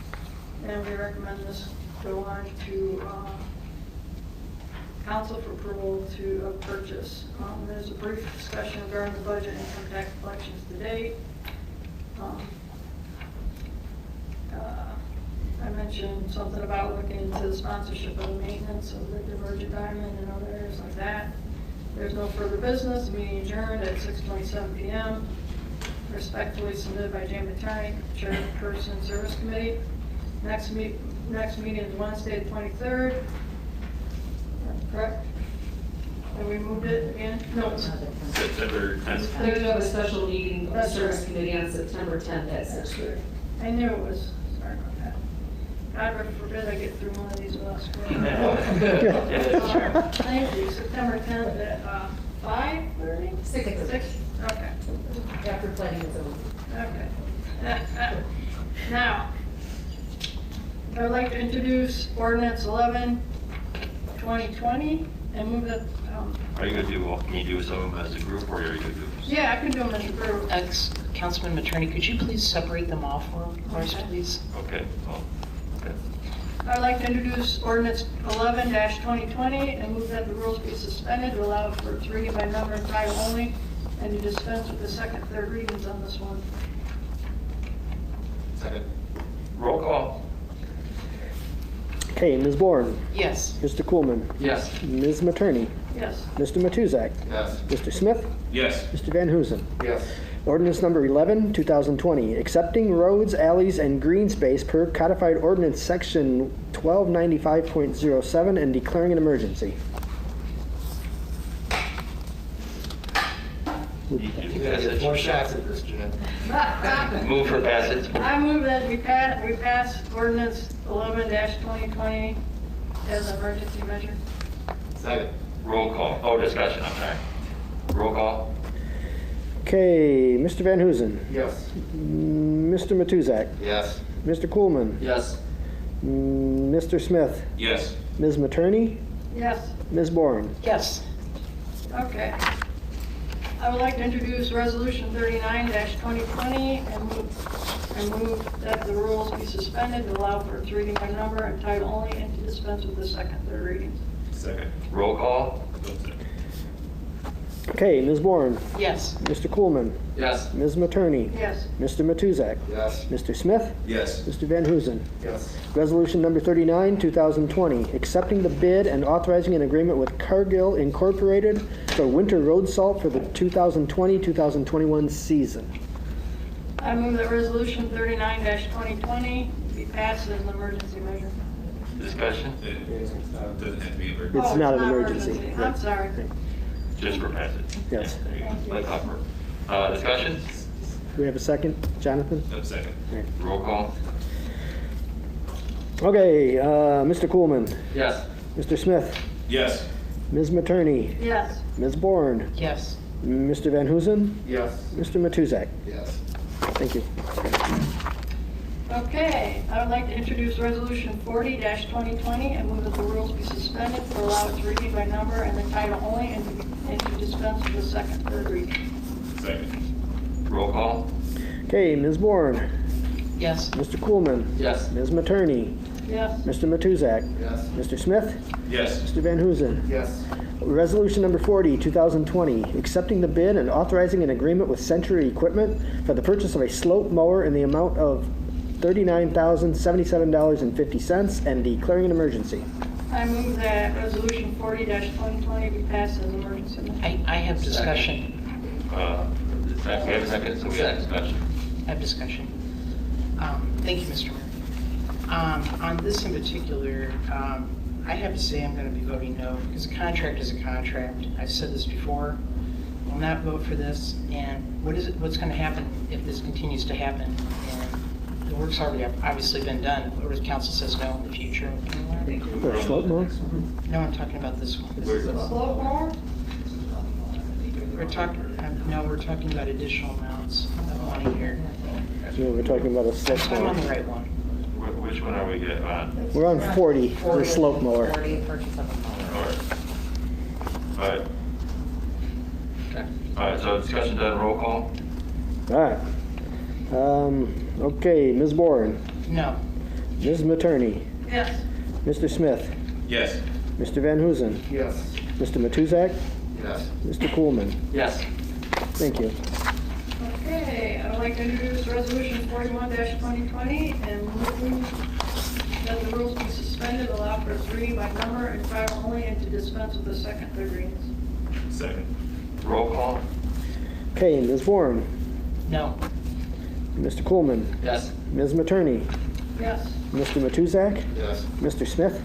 and we recommend this go on to council for approval to purchase. There's a brief discussion regarding the budget and income tax collections to date. I mentioned something about looking into the sponsorship of the maintenance of the Divergent Diamond and other areas like that. There's no further business. The meeting adjourned at 6:27 p.m. Respectfully submitted by Jane Materney, Chairperson Service Committee. Next meeting is Wednesday, the 23rd. Correct? And we moved it again? No. September 10th. There's a special meeting of the Service Committee on September 10th at 6:30. I knew it was, sorry about that. God forbid I get through one of these without screwing up. Thank you. September 10th at 5:30? 6. Okay. After planning is over. Okay. Now, I would like to introduce ordinance 11/2020 and move that. Are you gonna do, can you do some of them as a group, or are you gonna do? Yeah, I can do them as a group. Councilman Materney, could you please separate them off for us, please? Okay, well, okay. I'd like to introduce ordinance 11/2020 and move that the rules be suspended to allow for its reading by number and title only, and to dispense with the second, third readings on this one. Second. Roll call. Okay, Ms. Bourne, Yes. Mr. Coolman, Yes. Ms. Materney, Yes. Mr. Matuzak, Yes. Mr. Smith, Yes. Mr. Van Huzen. Yes. Ordinance number 11, 2020, accepting roads, alleys, and green space per codified ordinance section 1295.07 and declaring an emergency. You gotta get 4 shots at this, Jen. Move for passage. I move that we pass ordinance 11-2020 as an emergency measure. Second. Roll call. Oh, discussion, I'm sorry. Roll call. Okay, Mr. Van Huzen, Yes. Mr. Matuzak, Yes. Mr. Coolman, Yes. Mr. Smith, Yes. Ms. Materney, Yes. Ms. Bourne. Yes. Okay. I would like to introduce Resolution 39-2020 and move that the rules be suspended to allow for its reading by number and title only and to dispense with the second, third readings. Second. Roll call. Okay, Ms. Bourne, Yes. Mr. Coolman, Yes. Ms. Materney, Yes. Mr. Matuzak, Yes. Mr. Smith, Yes. Mr. Van Huzen. Yes. Resolution number 39, 2020, accepting the bid and authorizing an agreement with Cargill Incorporated for winter road salt for the 2020-2021 season. I move that Resolution 39-2020 be passed as an emergency measure. Discussion, Doesn't have to be emergency. It's Oh, not an emergency. I'm sorry. just for passage. Yes. There you go. Let's offer. Discussion? Do we have a second? Jonathan? No, second. Roll call. Okay, Mr. Coolman, Yes. Mr. Smith, Yes. Ms. Materney, Yes. Ms. Bourne, Yes. Mr. Van Huzen, Yes. Mr. Matuzak. Yes. Thank you. Okay, I would like to introduce Resolution 40-2020 and move that the rules be suspended to allow its reading by number and the title only and to dispense with the second, third reading. Second. Roll call. Okay, Ms. Bourne, Yes. Mr. Coolman, Yes. Ms. Materney, Yes. Mr. Matuzak, Yes. Mr. Smith, Yes. Mr. Van Huzen. Yes. Resolution number 40, 2020, accepting the bid and authorizing an agreement with Century Equipment for the purchase of a slope mower in the amount of $39,077.50 and declaring an emergency. I move that Resolution 40-2020 be passed as an emergency measure. I have discussion. We have a second, so we have discussion. I have discussion. Thank you, Mr. Mayor. On this in particular, I have to say I'm going to be voting no, because a contract is a contract. I've said this before. I will not vote for this, and what's going to happen if this continues to happen? And the work's already obviously been done, or if council says no in the future. For a slope mower? No, I'm talking about this one. Slope mower? We're talking about additional amounts of money here. No, we're talking about a slope I'm on the mower. right one. Which one are we on? We're on 40 for a slope mower. 40, purchase of a mower. All right. All right, so discussion done, roll call. All right. Okay, Ms. Bourne, No. Ms. Materney, Yes. Mr. Smith, Yes. Mr. Van Huzen, Yes. Mr. Matuzak, Yes. Mr. Coolman. Yes. Thank you. Okay, I would like to introduce Resolution 41-2020 and move that the rules be suspended, allow for its reading by number and title only, and to dispense with the second, third readings. Second. Roll call. Okay, Ms. Bourne, No. Mr. Coolman, Yes. Ms. Materney, Yes. Mr. Matuzak, Yes. Mr. Smith,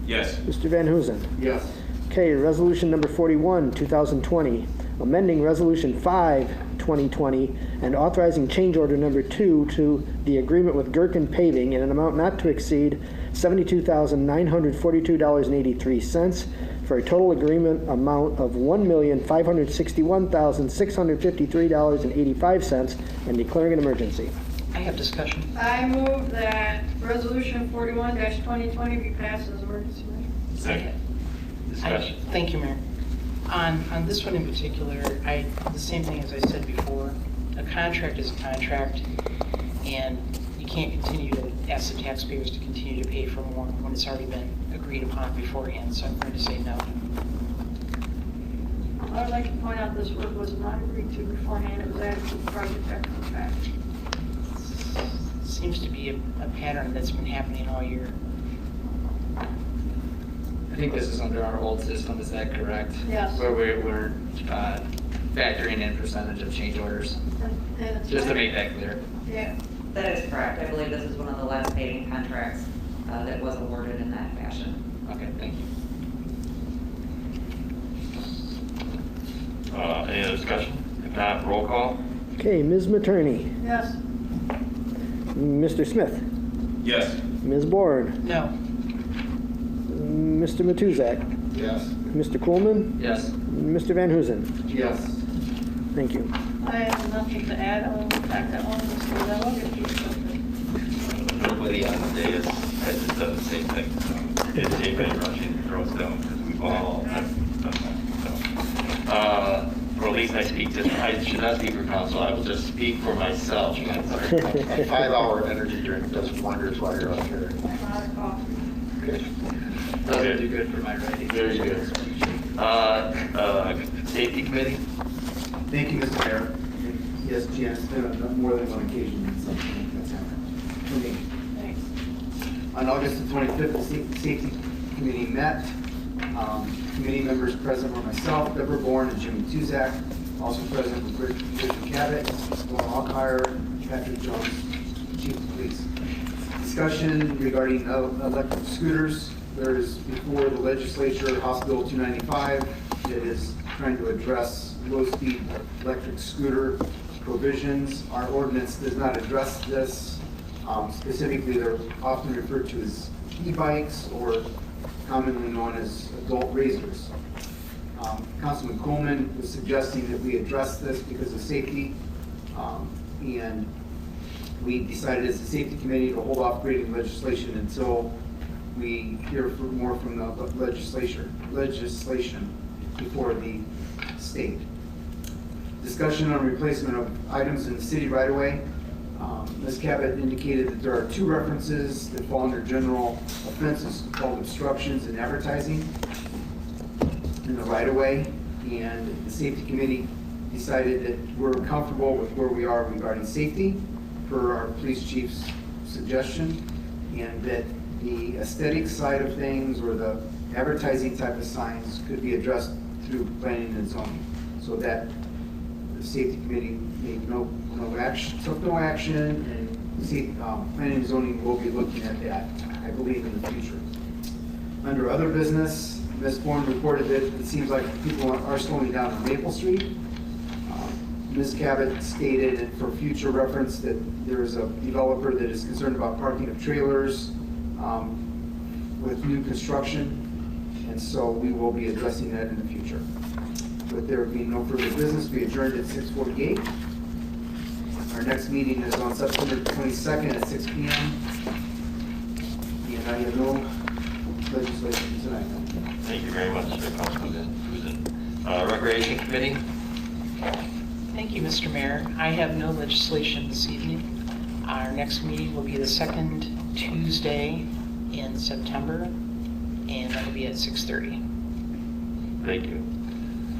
Yes. Mr. Van Huzen. Yes. Okay, resolution number 41, 2020, amending resolution 5, 2020, and authorizing change order number 2 to the agreement with Gherkin Paving in an amount not to exceed $72,942.83 for a total agreement amount of $1,561,653.85 and declaring an emergency. I have discussion. I move that Resolution 41-2020 be passed as emergency measure. Second. Discussion. Thank you, Mayor. On this one in particular, the same thing as I said before, a contract is a contract, and you can't continue to ask the taxpayers to continue to pay for more when it's already been agreed upon beforehand, so I'm going to say no. I would like to point out this work was not agreed to beforehand, it was added to the project after the fact. seems to be a pattern that's been happening all year. I think this is under our old system, is that correct? Yes. Where we're factoring in percentage of change orders, just to make that clear. Yeah. That is correct. I believe this is one of the last paving contracts that was awarded in that fashion. Okay, thank you. Any other discussion? If not, roll call. Okay, Ms. Materney, Yes. Mr. Smith, Yes. Ms. Board, No. Mr. Matuzak, Yes. Mr. Coolman, Yes. Mr. Van Huzen. Yes. Thank you. I have nothing to add other than the fact that one was good. I love your piece of Nobody on the dais has done the same thing. It's anybody rushing throws down because we've all done that. So, or at least I speak just, I should not speak for council, I will just speak for myself. A 5-hour energy drink does wonders while you're up here. Doesn't do good for my writing. Very good. Safety committee? Thank you, Mr. Mayor. Yes, Jan, it's been on more than one occasion that something like that's happened for me. Thanks. On August the 25th, the Safety Committee met. Committee members present were myself, Deborah Bourne, and Jimmy Tuzak. Also present were Richard Cabot, Laura Alkire, Patrick Jones, Chief of Police. Discussion regarding electric scooters. There is before the legislature House Bill 295 that is trying to address low-speed electric scooter provisions. Our ordinance does not address this. Specifically, they're often referred to as e-bikes or commonly known as adult razors. Councilman Coleman was suggesting that we address this because of safety, and we decided as a safety committee to hold off creating legislation until we hear more from the legislation before the state. Discussion on replacement of items in the city right away. Ms. Cabot indicated that there are 2 references that fall under general offenses called obstructions and advertising in the right of way, and the safety committee decided that we're comfortable with where we are regarding safety per our police chief's suggestion, and that the aesthetic side of things or the advertising type of signs could be addressed through planning and zoning, so that the safety committee made no action, took no action, and planning and zoning will be looking at that, I believe, in the future. Under other business, Ms. Bourne reported that it seems like people are slowing down on Maple Street. Ms. Cabot stated, and for future reference, that there is a developer that is concerned about parking of trailers with new construction, and so we will be addressing that in the future. With there being no further business, we adjourned at 6:48. Our next meeting is on September 22nd at 6 p.m. And I have no legislation tonight. Thank you very much, Councilman Huzen. Recreation committee? Thank you, Mr. Mayor. I have no legislation this evening. Our next meeting will be the second Tuesday in September, and that'll be at 6:30. Thank you.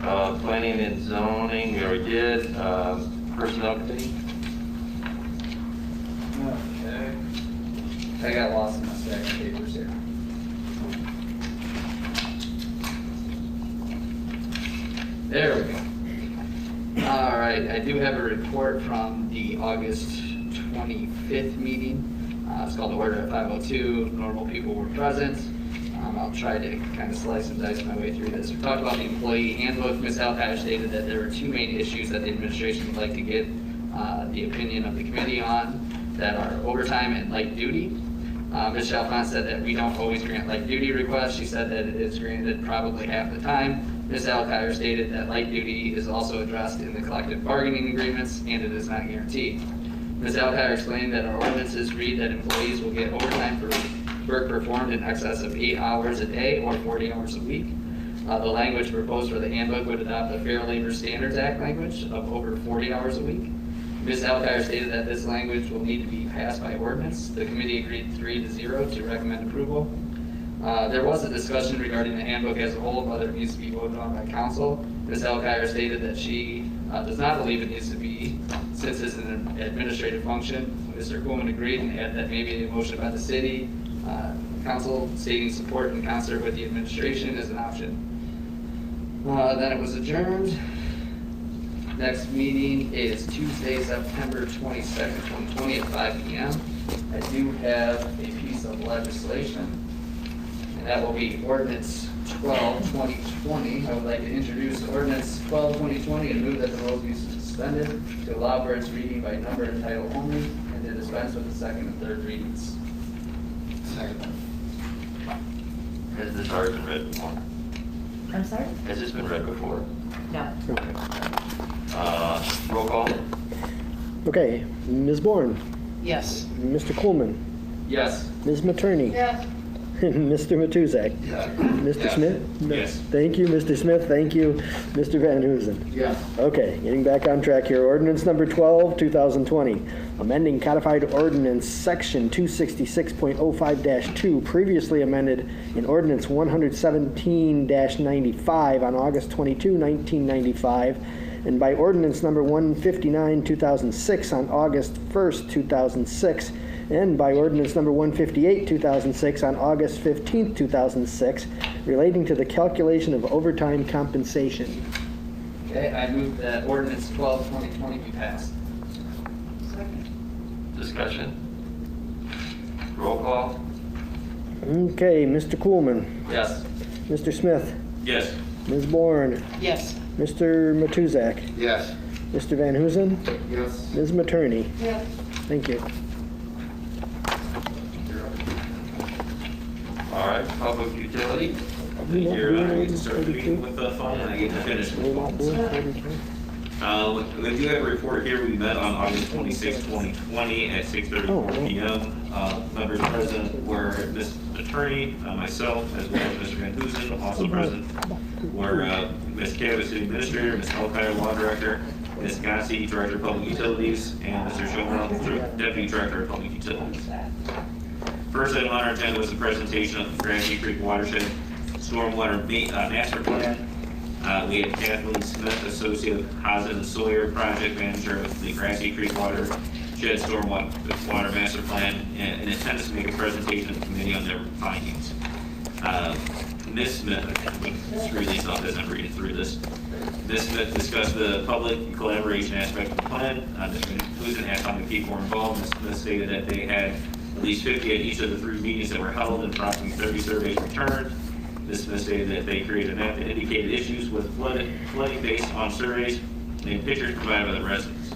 Planning and zoning, we already did. Personnel committee? Okay. I got lost in my stack of papers here. There we go. All right, I do have a report from the August 25th meeting. It's called the Order at 5:02. Normal people were present. I'll try to kind of slice and dice my way through this. We talked about the employee handbook. Ms. Alkire stated that there were 2 main issues that the administration would like to get the opinion of the committee on, that are overtime and light duty. Ms. Chalfant said that we don't always grant light duty requests. She said that it is granted probably half the time. Ms. Alkire stated that light duty is also addressed in the collective bargaining agreements, and it is not guaranteed. Ms. Alkire explained that our ordinances read that employees will get overtime for work performed in excess of 8 hours a day or 40 hours a week. The language proposed for the handbook would adopt the Fair Labor Standards Act language of over 40 hours a week. Ms. Alkire stated that this language will need to be passed by ordinance. The committee agreed 3-0 to recommend approval. There was a discussion regarding the handbook as a whole, whether it needs to be voted on by council. Ms. Alkire stated that she does not believe it needs to be, since it's an administrative function, Mr. Coleman agreed and added that maybe a motion by the city council stating support in concert with the administration is an option. Then it was adjourned. Next meeting is Tuesday, September 22nd, 2020 at 5 p.m. I do have a piece of legislation, and that will be ordinance 12-2020. I would like to introduce ordinance 12-2020 and move that the rules be suspended to allow for its reading by number and title only, and to dispense with the second and third readings. Second. Has this already been read before? I'm sorry? Has this been read before? No. Roll call? Okay, Ms. Bourne, Yes. Mr. Coleman, Yes. Ms. Materney, Yes. Mr. Matuzak, Mr. Smith? Yes. Thank you, Mr. Smith. Thank you, Mr. Van Hoosen. Yes. Okay, getting back on track here. Ordinance number 12, 2020, amending codified ordinance section 266.05-2, previously amended in ordinance 117-95 on August 22, 1995, and by ordinance number 159, 2006 on August 1st, 2006, and by ordinance number 158, 2006 on August 15, 2006, relating to the calculation of overtime compensation. Okay, I move that ordinance 12-2020 be passed. Second. Discussion? Roll call? Okay, Mr. Coolman, Yes. Mr. Smith, Yes. Ms. Bourne, Yes. Mr. Matuzak, Yes. Mr. Van Hoosen, Yes. Ms. Materney. Yes. Thank you. All right, public utility. Here, I get to start the meeting with the fund, and I get to finish with the funds. We do have a report here. We met on August 26, 2020 at 6:34 p.m. Members present were Ms. Attorney, myself, as well as Mr. Van Hoosen. Also present were Ms. Cabot, City Administrator, Ms. Elkire, Law Director, Ms. Gassi, Director of Public Utilities, and Mr. Schoenfeld, Deputy Director of Public Utilities. First item on our agenda was the presentation of the Grassy Creek Watershed Stormwater Master Plan. We had Kathleen Smith, Associate Hazen and Sawyer, Project Manager of the Grassy Creek Watershed Stormwater Master Plan, and intended to make a presentation to the committee on their findings. Ms. Smith, screw these up as I'm reading through this. Ms. Smith discussed the public collaboration aspect of the plan. Mr. Hoosen asked how many people were involved. Ms. Smith stated that they had at least 50 at each of the 3 meetings that were held and approximately 30 surveys returned. Ms. Smith stated that they created a map that indicated issues with flooding based on surveys and pictures provided by the residents.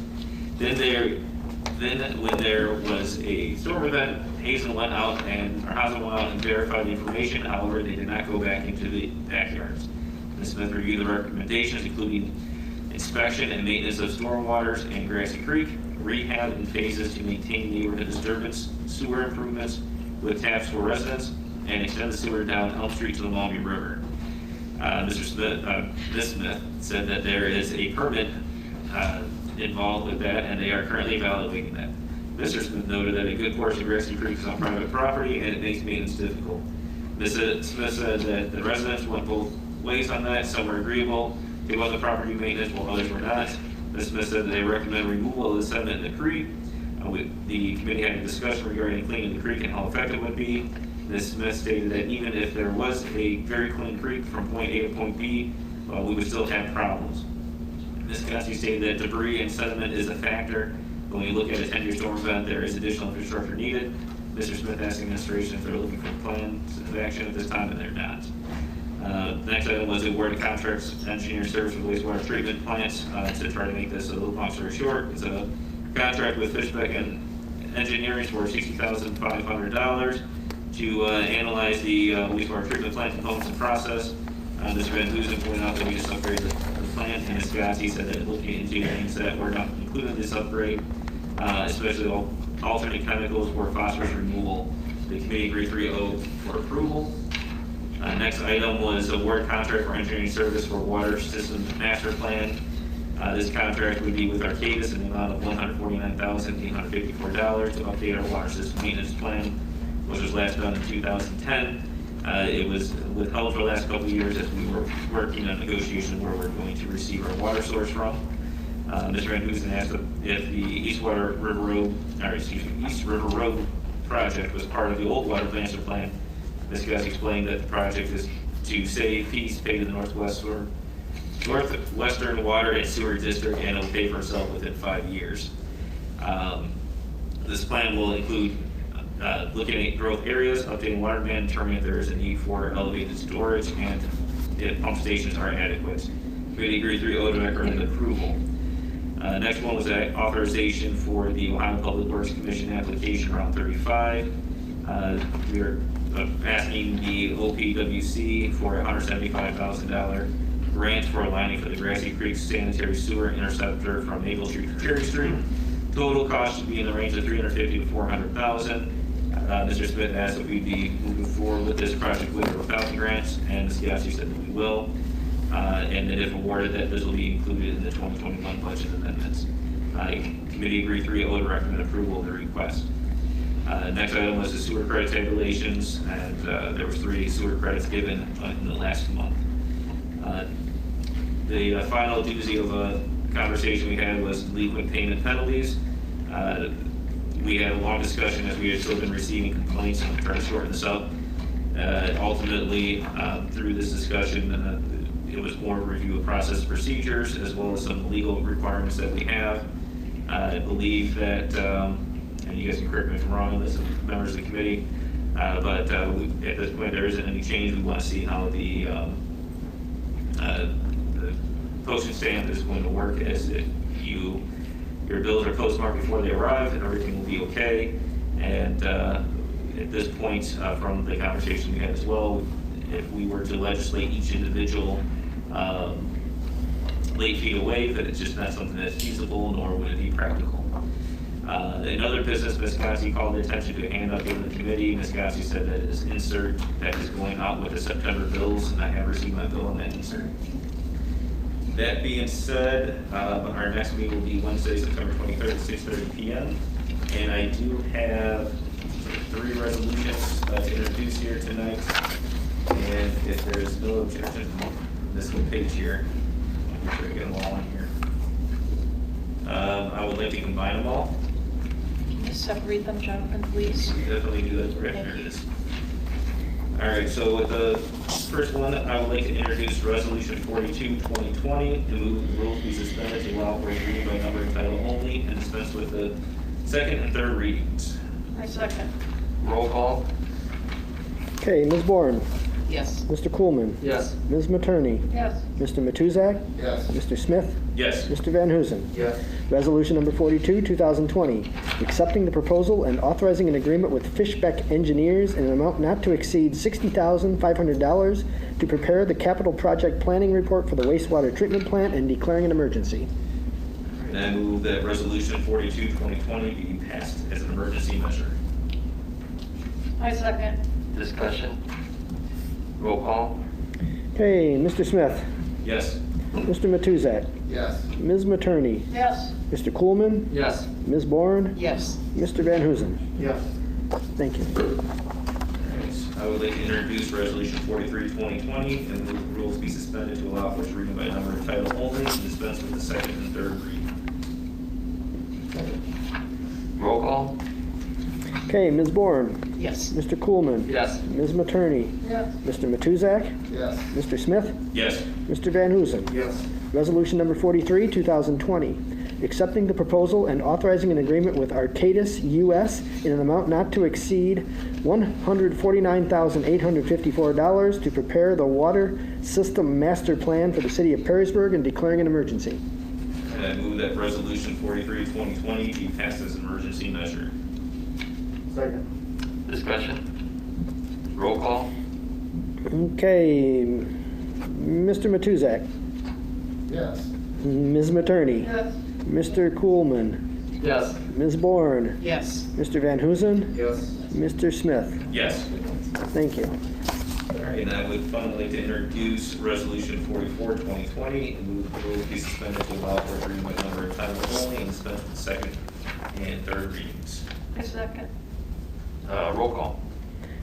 Then when there was a storm event, Hazen went out and verified the information. However, they did not go back into the backyards. Ms. Smith reviewed the recommendations, including inspection and maintenance of stormwaters and Grassy Creek, rehab in phases to maintain neighborhood disturbance, sewer improvements with taps for residents, and extend the sewer down Elm Street to the Maumee River. Ms. Smith said that there is a permit involved with that, and they are currently evaluating that. Mr. Smith noted that a good portion of Grassy Creek is on private property, and it makes maintenance difficult. Ms. Smith said that the residents went both ways on that. Some were agreeable to both the property maintenance, while others were not. Ms. Smith said that they recommend removal of the sediment in the creek. The committee had a discussion regarding cleaning the creek and how effective it would be. Ms. Smith stated that even if there was a very clean creek from point A to point B, we would still have problems. Ms. Gassi stated that debris and sediment is a factor. When we look at a 10-year storm event, there is additional infrastructure needed. Mr. Smith asked the administration if they're looking for plans of action at this time, and they're not. The next item was award of contracts engineering service for wastewater treatment plants. To try to make this a little long story short, it's a contract with Fishbeck and Engineering for $60,500 to analyze the wastewater treatment plant components and process. Mr. Van Hoosen pointed out that we just upgraded the plant, and Ms. Gassi said that looking into things that were not included in this upgrade, especially alternate chemicals for phosphorus removal. The committee agreed 3-0 for approval. Next item was award contract for engineering service for water system master plan. This contract would be with Arcadis in the amount of $149,854 to update our water system maintenance plan, which was last done in 2010. It was withheld for the last couple of years as we were working on negotiation where we're going to receive our water source from. Mr. Van Huzen asked if the East River Road project was part of the old water master plan. Ms. Gussie explained that the project is to save fees paid to the Northwestern Water and Sewer District, and it'll pay for itself within 5 years. This plan will include looking at growth areas, updating water demand, determining if there is a need for elevated storage, and if pump stations are adequate. Committee agreed 3-0 to recommend approval. Next one was authorization for the Ohio Public Works Commission application round 35. We are asking the OPWC for a $175,000 grant for lining for the Grassy Creek sanitary sewer interceptor from Maple Street to Cherry Street. Total cost should be in the range of $350,000 to $400,000. Mr. Smith asked if we'd be moving forward with this project with or without the grants, and Ms. Gassi said that we will. And that if awarded, that this will be included in the 2021 budget amendments. Committee agreed 3-0 to recommend approval of the request. Next item was the sewer credit tabulations, and there was 3 sewer credits given in the last month. The final doozy of a conversation we had was delinquent payment penalties. We had a long discussion as we had still been receiving complaints, and I'm trying to shorten this up. Ultimately, through this discussion, it was more review of process procedures as well as some legal requirements that we have. I believe that, and you guys can correct me if I'm wrong on this, members of the committee, but at this point there isn't any change. We want to see how the postage stamp is going to work, as if your bills are postmarked before they arrive, and everything will be okay. And at this point, from the conversation we had as well, if we were to legislate each individual late fee away, that it's just not something that's feasible, nor would it be practical. In other business, Ms. Gassi called attention to a hand up in the committee. Ms. Gassi said that this insert that is going out with the September bills, and I have received my bill on that insert. That being said, our next meeting will be Wednesday, September 23rd at 6:30 p.m. And I do have 3 resolutions to introduce here tonight. And if there is no objection, this one page here, I'm sure I get them all in here. I would like to combine them all. Can you separate them, Jonathan, please? Definitely do that right here it is. All right, so with the first one, I would like to introduce Resolution 42, 2020, to move the rules be suspended to allow for a reading by number and title only, and dispense with the second and third readings. I second. Roll call. Okay, Ms. Bourne. Yes. Mr. Coolman. Yes. Ms. Materney. Yes. Mr. Matuzak. Yes. Mr. Smith. Yes. Mr. Van Huzen. Yes. Resolution number 42, 2020, accepting the proposal and authorizing an agreement with Fishbeck Engineers in an amount not to exceed $60,500 to prepare the capital project planning report for the wastewater treatment plant and declaring an emergency. And I move that Resolution 42, 2020 be passed as an emergency measure. I second. Discussion. Roll call. Okay, Mr. Smith. Yes. Mr. Matuzak. Yes. Ms. Materney. Yes. Mr. Coolman. Yes. Ms. Bourne. Yes. Mr. Van Huzen. Yes. Thank you. I would like to introduce Resolution 43, 2020, and move the rules be suspended to allow for its reading by number and title only, and dispense with the second and third reading. Roll call. Okay, Ms. Bourne. Yes. Mr. Coolman. Yes. Ms. Materney. Yes. Mr. Matuzak. Yes. Mr. Smith. Yes. Mr. Van Huzen. Yes. Resolution number 43, 2020, accepting the proposal and authorizing an agreement with Arcadis US in an amount not to exceed $149,854 to prepare the water system master plan for the city of Perrysburg and declaring an emergency. And I move that Resolution 43, 2020 be passed as an emergency measure. Second. Discussion. Roll call. Okay, Mr. Matuzak. Yes. Ms. Materney. Yes. Mr. Coolman. Yes. Ms. Bourne. Yes. Mr. Van Huzen. Yes. Mr. Smith. Yes. Thank you. All right, and I would finally like to introduce Resolution 44, 2020, and move the rules be suspended to allow for its reading by number and title only, and dispense with the second and third readings. I second. Roll call.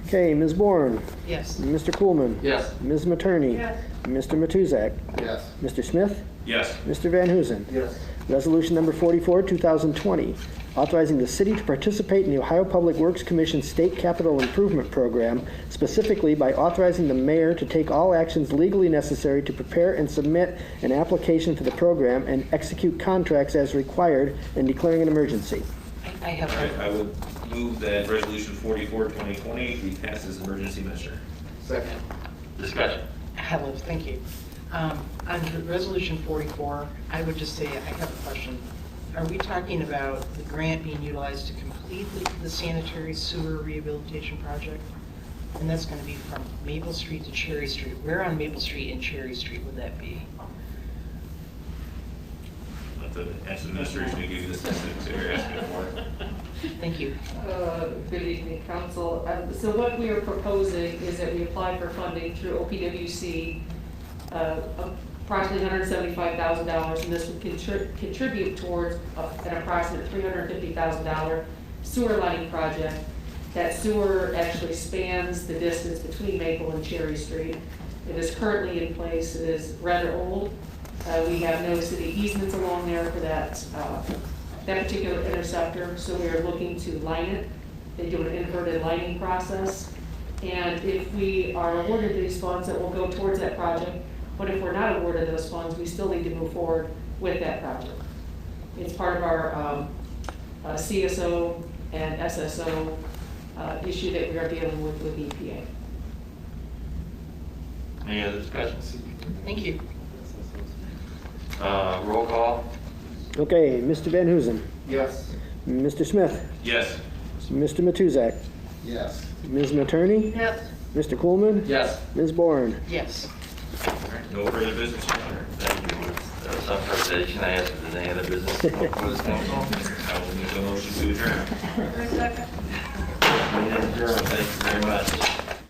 Okay, Ms. Bourne. Yes. Mr. Coolman. Yes. Ms. Materney. Yes. Mr. Matuzak. Yes. Mr. Smith. Yes. Mr. Van Huzen. Yes. Resolution number 44, 2020, authorizing the city to participate in the Ohio Public Works Commission State Capital Improvement Program, specifically by authorizing the mayor to take all actions legally necessary to prepare and submit an application for the program and execute contracts as required, and declaring an emergency. I have, All right, I would move that resolution 44, 2020 be passed as emergency measure. Second. Discussion. hello, thank you. On resolution 44, I would just say, I have a question. Are we talking about the grant being utilized to complete the sanitary sewer rehabilitation project? And that's going to be from Maple Street to Cherry Street. Where on Maple Street and Cherry Street would that be? Let the administration give you the specifics that you're asking for. Thank you. Good evening, council. So what we are proposing is that we apply for funding through OPWC, approximately $175,000, and this would contribute towards an approximate $350,000 sewer lining project. That sewer actually spans the distance between Maple and Cherry Street. It is currently in place. It is rather old. We have no city easements along there for that particular interceptor, so we are looking to line it. They do an inverted lining process. And if we are awarded these funds, that will go towards that project. But if we're not awarded those funds, we still need to move forward with that project. It's part of our CSO and SSO issue that we are dealing with EPA. Any other discussions? Thank you. Roll call. Okay, Mr. Van Huzen. Yes. Mr. Smith. Yes. Mr. Matuzak. Yes. Ms. Materney. Yes. Mr. Coolman. Yes. Ms. Bourne. Yes. All right, no further business, Your Honor. Thank you. That was some presentation. I asked if there's any other business before this council. I will make a motion to adjourn. Second. Meeting adjourned. Thank you very much.